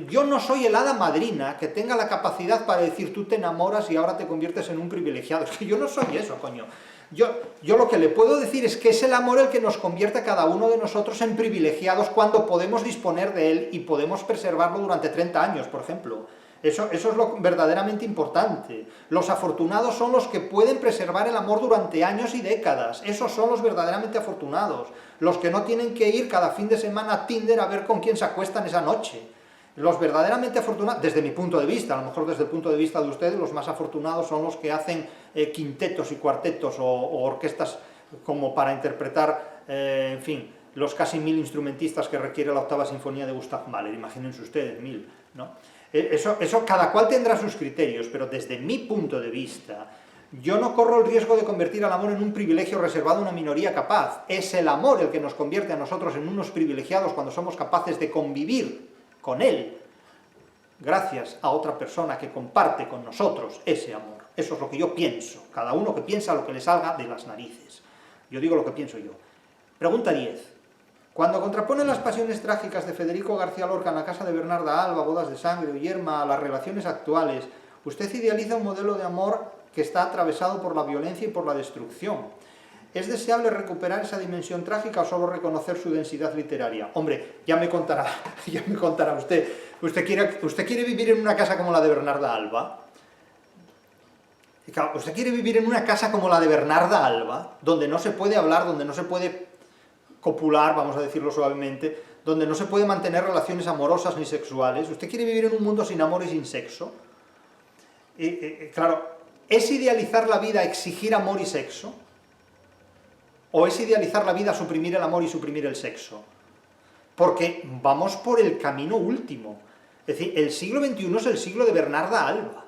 Yo no soy el hada madrina que tenga la capacidad para decir tú te enamoras y ahora te conviertes en un privilegiado. Es que yo no soy eso, coño. Yo lo que le puedo decir es que es el amor el que nos convierte a cada uno de nosotros en privilegiados cuando podemos disponer de él y podemos preservarlo durante 30 años, por ejemplo. Eso es lo verdaderamente importante. Los afortunados son los que pueden preservar el amor durante años y décadas. Esos son los verdaderamente afortunados. Los que no tienen que ir cada fin de semana a Tinder a ver con quién se acuestan esa noche. Los verdaderamente afortunados, desde mi punto de vista, a lo mejor desde el punto de vista de ustedes, los más afortunados son los que hacen quintetos y cuartetos o orquestas como para interpretar, en fin, los casi 1000 instrumentistas que requiere la octava sinfonía de Gustav Mahler. Imagínense ustedes, 1000, ¿no? Eso cada cual tendrá sus criterios, pero desde mi punto de vista, yo no corro el riesgo de convertir al amor en un privilegio reservado a una minoría capaz. Es el amor el que nos convierte a nosotros en unos privilegiados cuando somos capaces de convivir con él, gracias a otra persona que comparte con nosotros ese amor. Eso es lo que yo pienso. Cada uno que piensa lo que le salga de las narices. Yo digo lo que pienso yo. Pregunta 10. Cuando contraponen las pasiones trágicas de Federico García Lorca en La casa de Bernarda Alba, Bodas de sangre o Yerma, a las relaciones actuales, usted idealiza un modelo de amor que está atravesado por la violencia y por la destrucción. ¿Es deseable recuperar esa dimensión trágica o solo reconocer su densidad literaria? Hombre, ya me contará usted. ¿Usted quiere vivir en una casa como la de Bernarda Alba? ¿Usted quiere vivir en una casa como la de Bernarda Alba, donde no se puede hablar, donde no se puede copular, vamos a decirlo suavemente, donde no se puede mantener relaciones amorosas ni sexuales? ¿Usted quiere vivir en un mundo sin amor y sin sexo? Claro, ¿Es idealizar la vida exigir amor y sexo? ¿O es idealizar la vida suprimir el amor y suprimir el sexo? Porque vamos por el camino último. Es decir, el siglo XXI es el siglo de Bernarda Alba.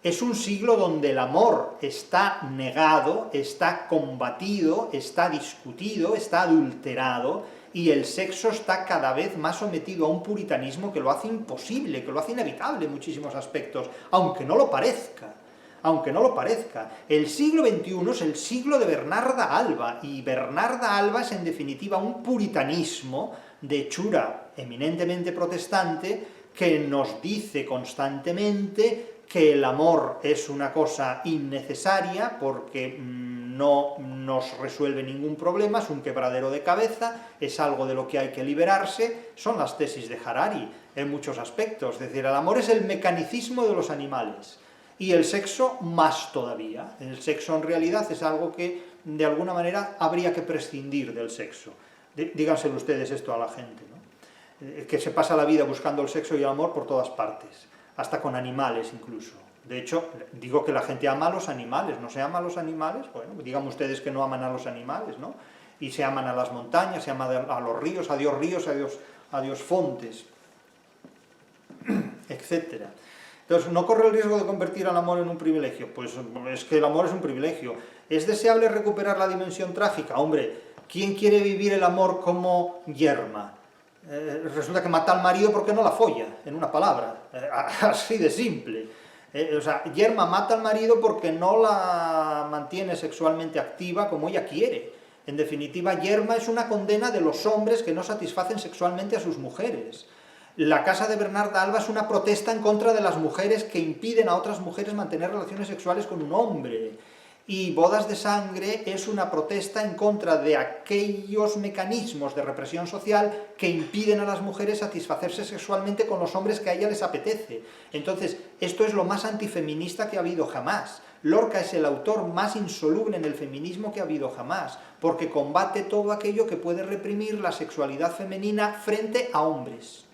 Es un siglo donde el amor está negado, está combatido, está discutido, está adulterado, y el sexo está cada vez más sometido a un puritanismo que lo hace imposible, que lo hace inevitable en muchísimos aspectos, aunque no lo parezca. Aunque no lo parezca. El siglo XXI es el siglo de Bernarda Alba, y Bernarda Alba es en definitiva un puritanismo de hechura eminentemente protestante que nos dice constantemente que el amor es una cosa innecesaria porque no nos resuelve ningún problema, es un quebradero de cabeza, es algo de lo que hay que liberarse. Son las tesis de Harari en muchos aspectos. Es decir, el amor es el mecanicismo de los animales, y el sexo más todavía. El sexo en realidad es algo que de alguna manera habría que prescindir del sexo. Díganselo ustedes esto a la gente, ¿no? Que se pasa la vida buscando el sexo y el amor por todas partes, hasta con animales incluso. De hecho, digo que la gente ama a los animales, ¿no se ama a los animales? Bueno, digan ustedes que no aman a los animales, ¿no? Y se aman a las montañas, se aman a los ríos, a Dios fontes, etcétera. Entonces, ¿no corre el riesgo de convertir al amor en un privilegio? Pues es que el amor es un privilegio. ¿Es deseable recuperar la dimensión trágica? Hombre, ¿quién quiere vivir el amor como yerma? Resulta que mata al marido porque no la folla, en una palabra, así de simple. O sea, yerma mata al marido porque no la mantiene sexualmente activa como ella quiere. En definitiva, yerma es una condena de los hombres que no satisfacen sexualmente a sus mujeres. La casa de Bernarda Alba es una protesta en contra de las mujeres que impiden a otras mujeres mantener relaciones sexuales con un hombre. Y Bodas de Sangre es una protesta en contra de aquellos mecanismos de represión social que impiden a las mujeres satisfacerse sexualmente con los hombres que a ellas les apetece. Entonces, esto es lo más antifeminista que ha habido jamás. Lorca es el autor más insoluble en el feminismo que ha habido jamás, porque combate todo aquello que puede reprimir la sexualidad femenina frente a hombres.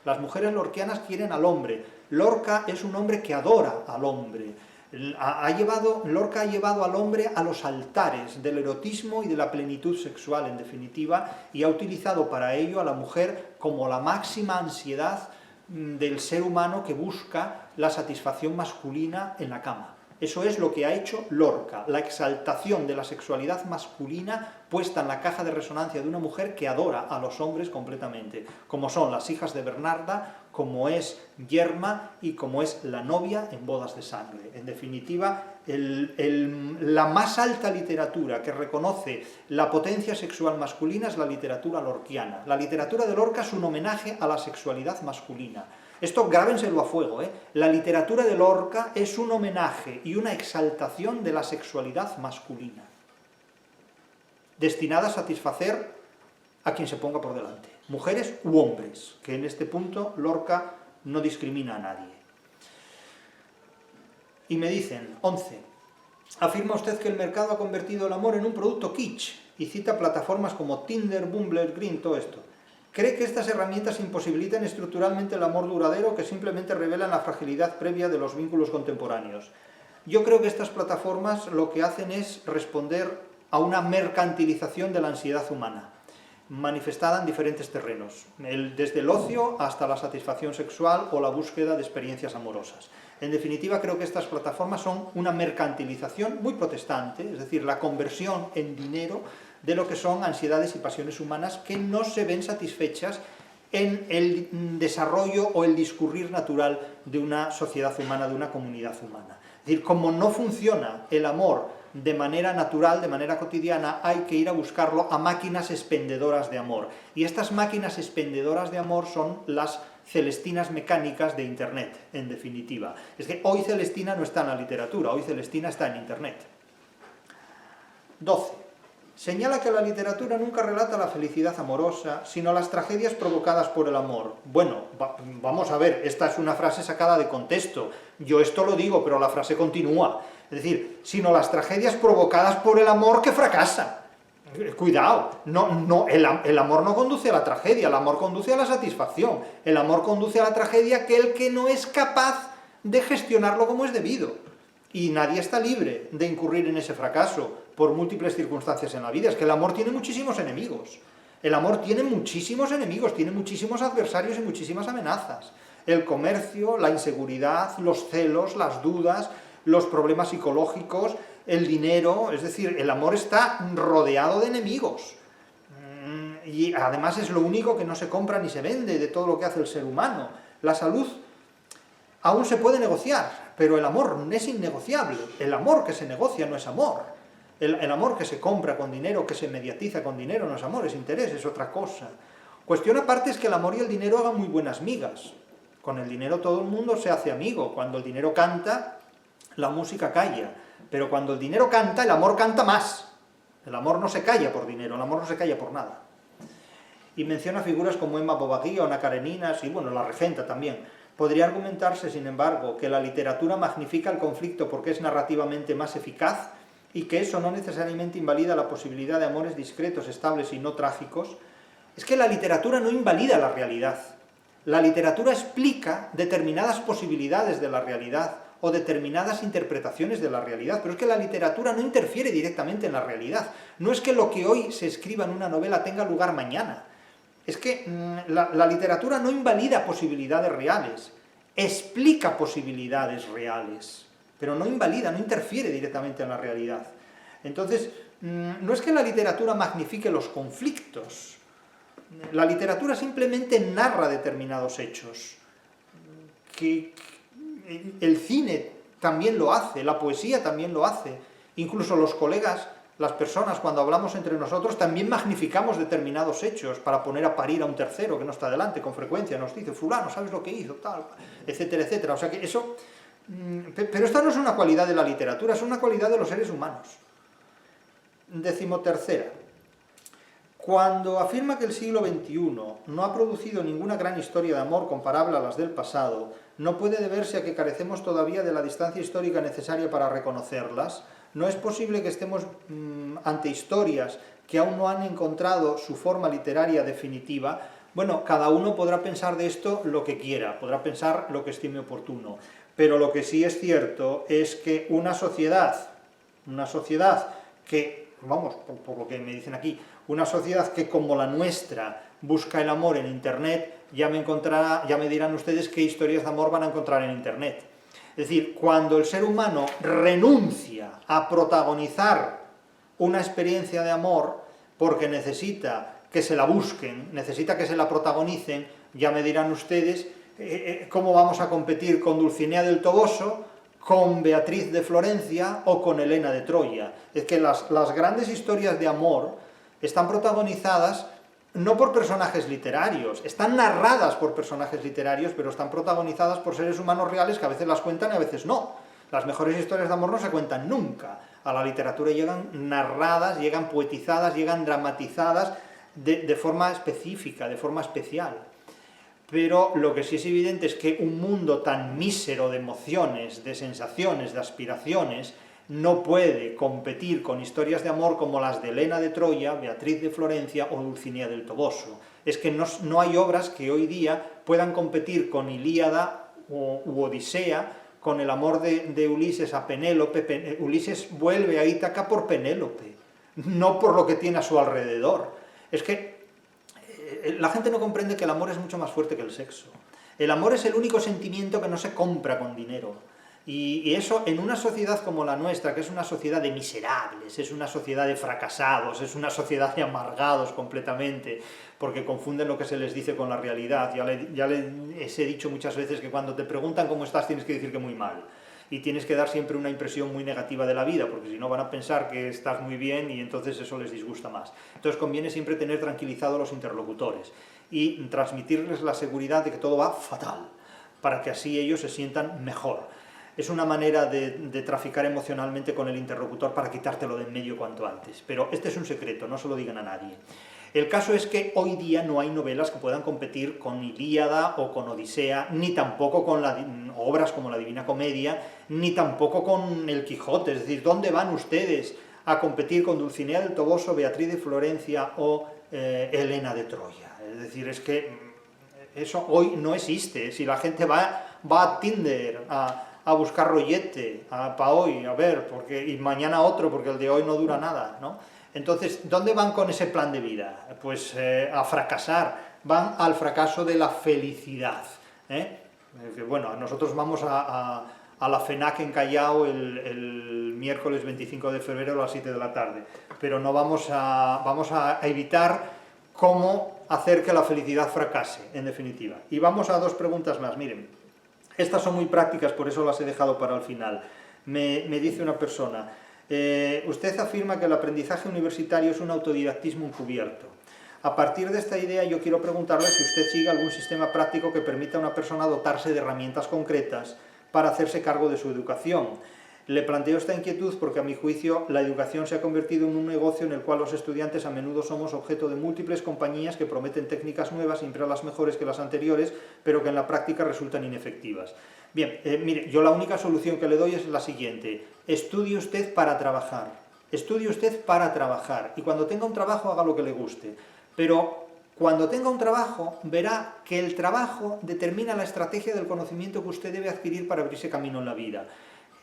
Las mujeres lorquianas quieren al hombre. Lorca es un hombre que adora al hombre. Lorca ha llevado al hombre a los altares del erotismo y de la plenitud sexual, en definitiva, y ha utilizado para ello a la mujer como la máxima ansiedad del ser humano que busca la satisfacción masculina en la cama. Eso es lo que ha hecho Lorca, la exaltación de la sexualidad masculina puesta en la caja de resonancia de una mujer que adora a los hombres completamente, como son las hijas de Bernarda, como es Yerma y como es la novia en Bodas de Sangre. En definitiva, la más alta literatura que reconoce la potencia sexual masculina es la literatura lorquiana. La literatura de Lorca es un homenaje a la sexualidad masculina. Esto grábenselo a fuego, ¿eh? La literatura de Lorca es un homenaje y una exaltación de la sexualidad masculina, destinada a satisfacer a quien se ponga por delante, mujeres u hombres, que en este punto Lorca no discrimina a nadie. Y me dicen, 11, afirma usted que el mercado ha convertido el amor en un producto kitsch, y cita plataformas como Tinder, Bumble, Green, todo esto. ¿Cree que estas herramientas imposibilitan estructuralmente el amor duradero o que simplemente revelan la fragilidad previa de los vínculos contemporáneos? Yo creo que estas plataformas lo que hacen es responder a una mercantilización de la ansiedad humana, manifestada en diferentes terrenos, desde el ocio hasta la satisfacción sexual o la búsqueda de experiencias amorosas. En definitiva, creo que estas plataformas son una mercantilización muy protestante, es decir, la conversión en dinero de lo que son ansiedades y pasiones humanas que no se ven satisfechas en el desarrollo o el discurrir natural de una sociedad humana, de una comunidad humana. Es decir, como no funciona el amor de manera natural, de manera cotidiana, hay que ir a buscarlo a máquinas expendedoras de amor. Y estas máquinas expendedoras de amor son las Celestinas mecánicas de Internet, en definitiva. Es que hoy Celestina no está en la literatura, hoy Celestina está en Internet. 12. Señala que la literatura nunca relata la felicidad amorosa, sino las tragedias provocadas por el amor. Bueno, vamos a ver, esta es una frase sacada de contexto. Yo esto lo digo, pero la frase continúa. Es decir, sino las tragedias provocadas por el amor que fracasan. Cuidado, el amor no conduce a la tragedia, el amor conduce a la satisfacción. El amor conduce a la tragedia aquel que no es capaz de gestionarlo como es debido. Y nadie está libre de incurrir en ese fracaso por múltiples circunstancias en la vida. Es que el amor tiene muchísimos enemigos. El amor tiene muchísimos enemigos, tiene muchísimos adversarios y muchísimas amenazas. El comercio, la inseguridad, los celos, las dudas, los problemas psicológicos, el dinero, es decir, el amor está rodeado de enemigos. Y además es lo único que no se compra ni se vende de todo lo que hace el ser humano. La salud aún se puede negociar, pero el amor es innegociable. El amor que se negocia no es amor. El amor que se compra con dinero, que se mediatiza con dinero, no es amor, es interés, es otra cosa. Cuestión aparte es que el amor y el dinero hagan muy buenas migas. Con el dinero todo el mundo se hace amigo. Cuando el dinero canta, la música calla. Pero cuando el dinero canta, el amor canta más. El amor no se calla por dinero, el amor no se calla por nada. Y menciona figuras como Emma Bovary o Ana Karenina, y bueno, la regenta también. Podría argumentarse, sin embargo, que la literatura magnifica el conflicto porque es narrativamente más eficaz y que eso no necesariamente invalida la posibilidad de amores discretos, estables y no trágicos. Es que la literatura no invalida la realidad. La literatura explica determinadas posibilidades de la realidad o determinadas interpretaciones de la realidad, pero es que la literatura no interfiere directamente en la realidad. No es que lo que hoy se escriba en una novela tenga lugar mañana. Es que la literatura no invalida posibilidades reales, explica posibilidades reales, pero no invalida, no interfiere directamente en la realidad. Entonces, no es que la literatura magnifique los conflictos, la literatura simplemente narra determinados hechos, que el cine también lo hace, la poesía también lo hace, incluso los colegas, las personas, cuando hablamos entre nosotros, también magnificamos determinados hechos para poner a parir a un tercero que no está delante, con frecuencia nos dice, fulano, ¿sabes lo que hizo? Tal, etcétera, etcétera. O sea que eso... Pero esta no es una cualidad de la literatura, es una cualidad de los seres humanos. 13ª. Cuando afirma que el siglo XXI no ha producido ninguna gran historia de amor comparable a las del pasado, no puede deberse a que carecemos todavía de la distancia histórica necesaria para reconocerlas. No es posible que estemos ante historias que aún no han encontrado su forma literaria definitiva. Bueno, cada uno podrá pensar de esto lo que quiera, podrá pensar lo que estime oportuno, pero lo que sí es cierto es que una sociedad que, vamos, por lo que me dicen aquí, una sociedad que como la nuestra busca el amor en Internet, ya me dirán ustedes qué historias de amor van a encontrar en Internet. Es decir, cuando el ser humano renuncia a protagonizar una experiencia de amor porque necesita que se la busquen, necesita que se la protagonicen, ya me dirán ustedes cómo vamos a competir con Dulcinea del Toboso, con Beatriz de Florencia o con Helena de Troya. Es que las grandes historias de amor están protagonizadas no por personajes literarios, están narradas por personajes literarios, pero están protagonizadas por seres humanos reales que a veces las cuentan y a veces no. Las mejores historias de amor no se cuentan nunca. A la literatura llegan narradas, llegan poetizadas, llegan dramatizadas de forma específica, de forma especial. Pero lo que sí es evidente es que un mundo tan mísero de emociones, de sensaciones, de aspiraciones, no puede competir con historias de amor como las de Helena de Troya, Beatriz de Florencia o Dulcinea del Toboso. Es que no hay obras que hoy día puedan competir con Ilíada u Odisea, con el amor de Ulises a Penélope. Ulises vuelve a Ítaca por Penélope, no por lo que tiene a su alrededor. Es que la gente no comprende que el amor es mucho más fuerte que el sexo. El amor es el único sentimiento que no se compra con dinero. Y eso en una sociedad como la nuestra, que es una sociedad de miserables, es una sociedad de fracasados, es una sociedad de amargados completamente, porque confunden lo que se les dice con la realidad. Ya les he dicho muchas veces que cuando te preguntan cómo estás tienes que decir que muy mal. Y tienes que dar siempre una impresión muy negativa de la vida, porque si no van a pensar que estás muy bien y entonces eso les disgusta más. Entonces conviene siempre tener tranquilizados a los interlocutores y transmitirles la seguridad de que todo va fatal, para que así ellos se sientan mejor. Es una manera de traficar emocionalmente con el interlocutor para quitártelo de en medio cuanto antes. Pero este es un secreto, no se lo digan a nadie. El caso es que hoy día no hay novelas que puedan competir con Ilíada o con Odisea, ni tampoco con obras como la Divina Comedia, ni tampoco con el Quijote. Es decir, ¿dónde van ustedes a competir con Dulcinea del Toboso, Beatriz de Florencia o Helena de Troya? Es decir, es que eso hoy no existe. Si la gente va va a Tinder a buscar rollete para hoy, a ver, y mañana otro, porque el de hoy no dura nada, ¿no? Entonces, ¿dónde van con ese plan de vida? Pues a fracasar, van al fracaso de la felicidad, ¿eh? Bueno, nosotros vamos a la FENAC en Callao el miércoles 25 de febrero a las 7 de la tarde, pero no vamos a evitar cómo hacer que la felicidad fracase, en definitiva. Y vamos a dos preguntas más, miren, estas son muy prácticas, por eso las he dejado para el final. Me dice una persona, usted afirma que el aprendizaje universitario es un autodidactismo encubierto. A partir de esta idea yo quiero preguntarle si usted sigue algún sistema práctico que permita a una persona dotarse de herramientas concretas para hacerse cargo de su educación. Le planteo esta inquietud porque a mi juicio la educación se ha convertido en un negocio en el cual los estudiantes a menudo somos objeto de múltiples compañías que prometen técnicas nuevas, siempre las mejores que las anteriores, pero que en la práctica resultan inefectivas. Bien, mire, yo la única solución que le doy es la siguiente: estudie usted para trabajar, estudie usted para trabajar, y cuando tenga un trabajo haga lo que le guste, pero cuando tenga un trabajo verá que el trabajo determina la estrategia del conocimiento que usted debe adquirir para abrirse camino en la vida.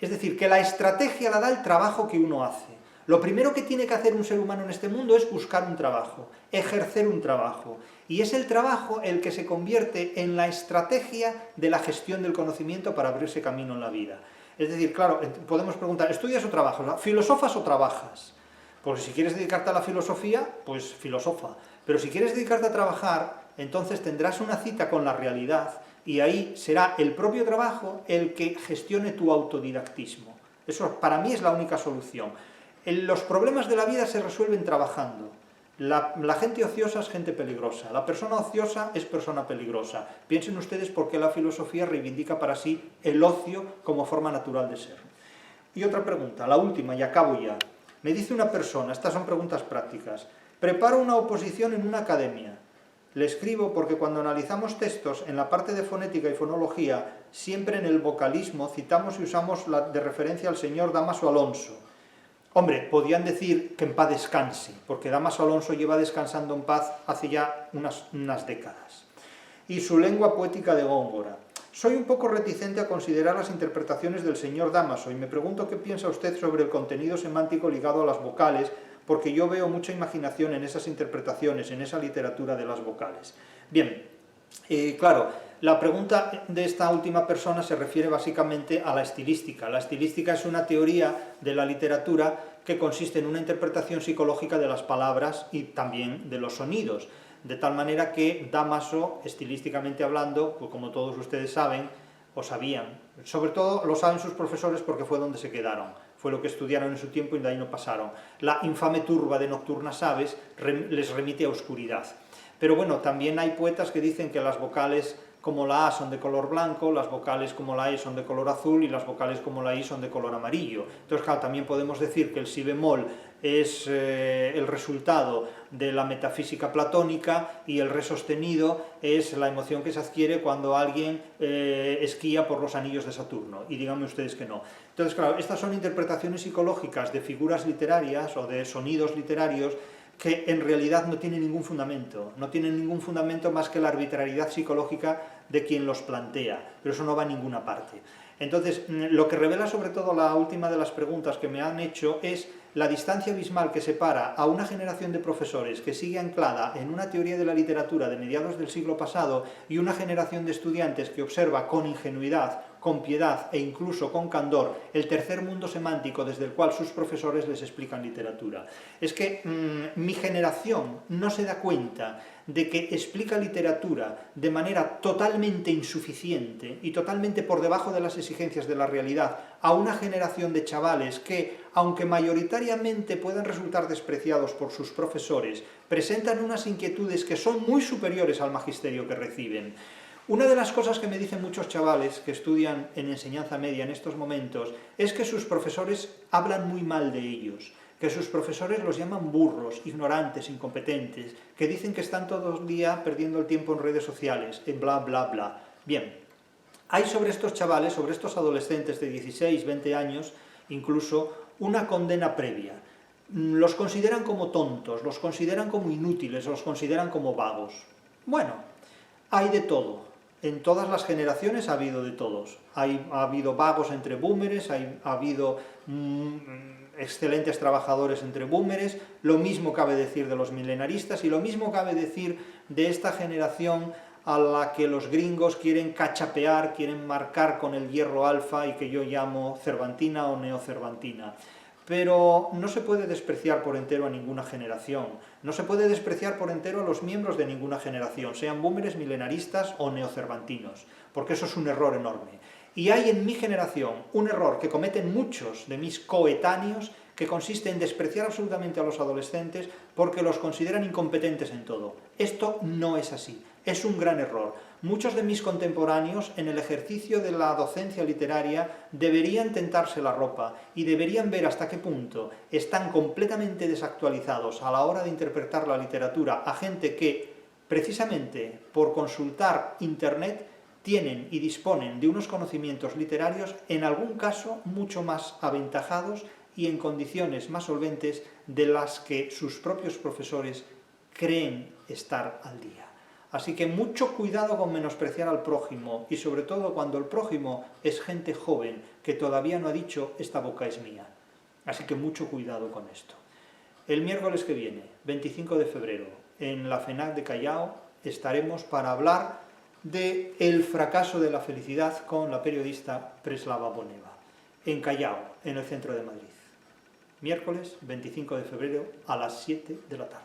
Es decir, que la estrategia la da el trabajo que uno hace. Lo primero que tiene que hacer un ser humano en este mundo es buscar un trabajo, ejercer un trabajo. Y es el trabajo el que se convierte en la estrategia de la gestión del conocimiento para abrirse camino en la vida. Es decir, claro, podemos preguntar, ¿estudias o trabajas? ¿Filosofas o trabajas? Porque si quieres dedicarte a la filosofía, pues filosofa. Pero si quieres dedicarte a trabajar, entonces tendrás una cita con la realidad, y ahí será el propio trabajo el que gestione tu autodidactismo. Eso para mí es la única solución. Los problemas de la vida se resuelven trabajando. La gente ociosa es gente peligrosa, la persona ociosa es persona peligrosa. Piensen ustedes por qué la filosofía reivindica para sí el ocio como forma natural de ser. Y otra pregunta, la última, y acabo ya. Me dice una persona, estas son preguntas prácticas, preparo una oposición en una academia. Le escribo porque cuando analizamos textos, en la parte de fonética y fonología, siempre en el vocalismo citamos y usamos de referencia al señor Dámaso Alonso. Hombre, podían decir que en paz descanse, porque Dámaso Alonso lleva descansando en paz hace ya unas décadas. Y su lengua poética de Góngora. Soy un poco reticente a considerar las interpretaciones del señor Dámaso y me pregunto qué piensa usted sobre el contenido semántico ligado a las vocales, porque yo veo mucha imaginación en esas interpretaciones, en esa literatura de las vocales. Bien, claro, la pregunta de esta última persona se refiere básicamente a la estilística. La estilística es una teoría de la literatura que consiste en una interpretación psicológica de las palabras y también de los sonidos, de tal manera que Dámaso, estilísticamente hablando, pues como todos ustedes saben, o sabían, sobre todo lo saben sus profesores porque fue donde se quedaron, fue lo que estudiaron en su tiempo y de ahí no pasaron. La infame turba de nocturnas aves les remite a oscuridad. Pero bueno, también hay poetas que dicen que las vocales como la A son de color blanco, las vocales como la E son de color azul y las vocales como la I son de color amarillo. Entonces, claro, también podemos decir que el si bemol es el resultado de la metafísica platónica y el re sostenido es la emoción que se adquiere cuando alguien esquía por los anillos de Saturno, y díganme ustedes que no. Entonces, claro, estas son interpretaciones psicológicas de figuras literarias o de sonidos literarios que en realidad no tienen ningún fundamento, más que la arbitrariedad psicológica de quien los plantea, pero eso no va a ninguna parte. Entonces, lo que revela sobre todo la última de las preguntas que me han hecho es la distancia abismal que separa a una generación de profesores que sigue anclada en una teoría de la literatura de mediados del siglo pasado y una generación de estudiantes que observa con ingenuidad, con piedad e incluso con candor el tercer mundo semántico desde el cual sus profesores les explican literatura. Es que mi generación no se da cuenta de que explica literatura de manera totalmente insuficiente y totalmente por debajo de las exigencias de la realidad a una generación de chavales que, aunque mayoritariamente puedan resultar despreciados por sus profesores, presentan unas inquietudes que son muy superiores al magisterio que reciben. Una de las cosas que me dicen muchos chavales que estudian en enseñanza media en estos momentos es que sus profesores hablan muy mal de ellos, que sus profesores los llaman burros, ignorantes, incompetentes, que dicen que están todo el día perdiendo el tiempo en redes sociales, en bla, bla, bla. Bien, hay sobre estos chavales, sobre estos adolescentes de 16, 20 años, incluso una condena previa. Los consideran como tontos, los consideran como inútiles, los consideran como vagos. Bueno, hay de todo. En todas las generaciones ha habido de todos. Ha habido vagos entre boomeres, ha habido excelentes trabajadores entre boomeres, lo mismo cabe decir de los milenaristas y lo mismo cabe decir de esta generación a la que los gringos quieren cachapear, quieren marcar con el hierro alfa y que yo llamo cervantina o neocervantina. Pero no se puede despreciar por entero a ninguna generación, no se puede despreciar por entero a los miembros de ninguna generación, sean boomeres, milenaristas o neocervantinos, porque eso es un error enorme. Y hay en mi generación un error que cometen muchos de mis coetáneos, que consiste en despreciar absolutamente a los adolescentes porque los consideran incompetentes en todo. Esto no es así, es un gran error. Muchos de mis contemporáneos, en el ejercicio de la docencia literaria, deberían tentarse la ropa y deberían ver hasta qué punto están completamente desactualizados a la hora de interpretar la literatura a gente que, precisamente por consultar Internet, tienen y disponen de unos conocimientos literarios, en algún caso, mucho más aventajados y en condiciones más solventes de las que sus propios profesores creen estar al día. Así que mucho cuidado con menospreciar al prójimo, y sobre todo cuando el prójimo es gente joven que todavía no ha dicho "esta boca es mía". Así que mucho cuidado con esto. El miércoles que viene, 25 de febrero, en la FENAC de Callao, estaremos para hablar del fracaso de la felicidad con la periodista Preslava Boneva, en Callao, en el centro de Madrid. Miércoles 25 de febrero a las 7 de la tarde.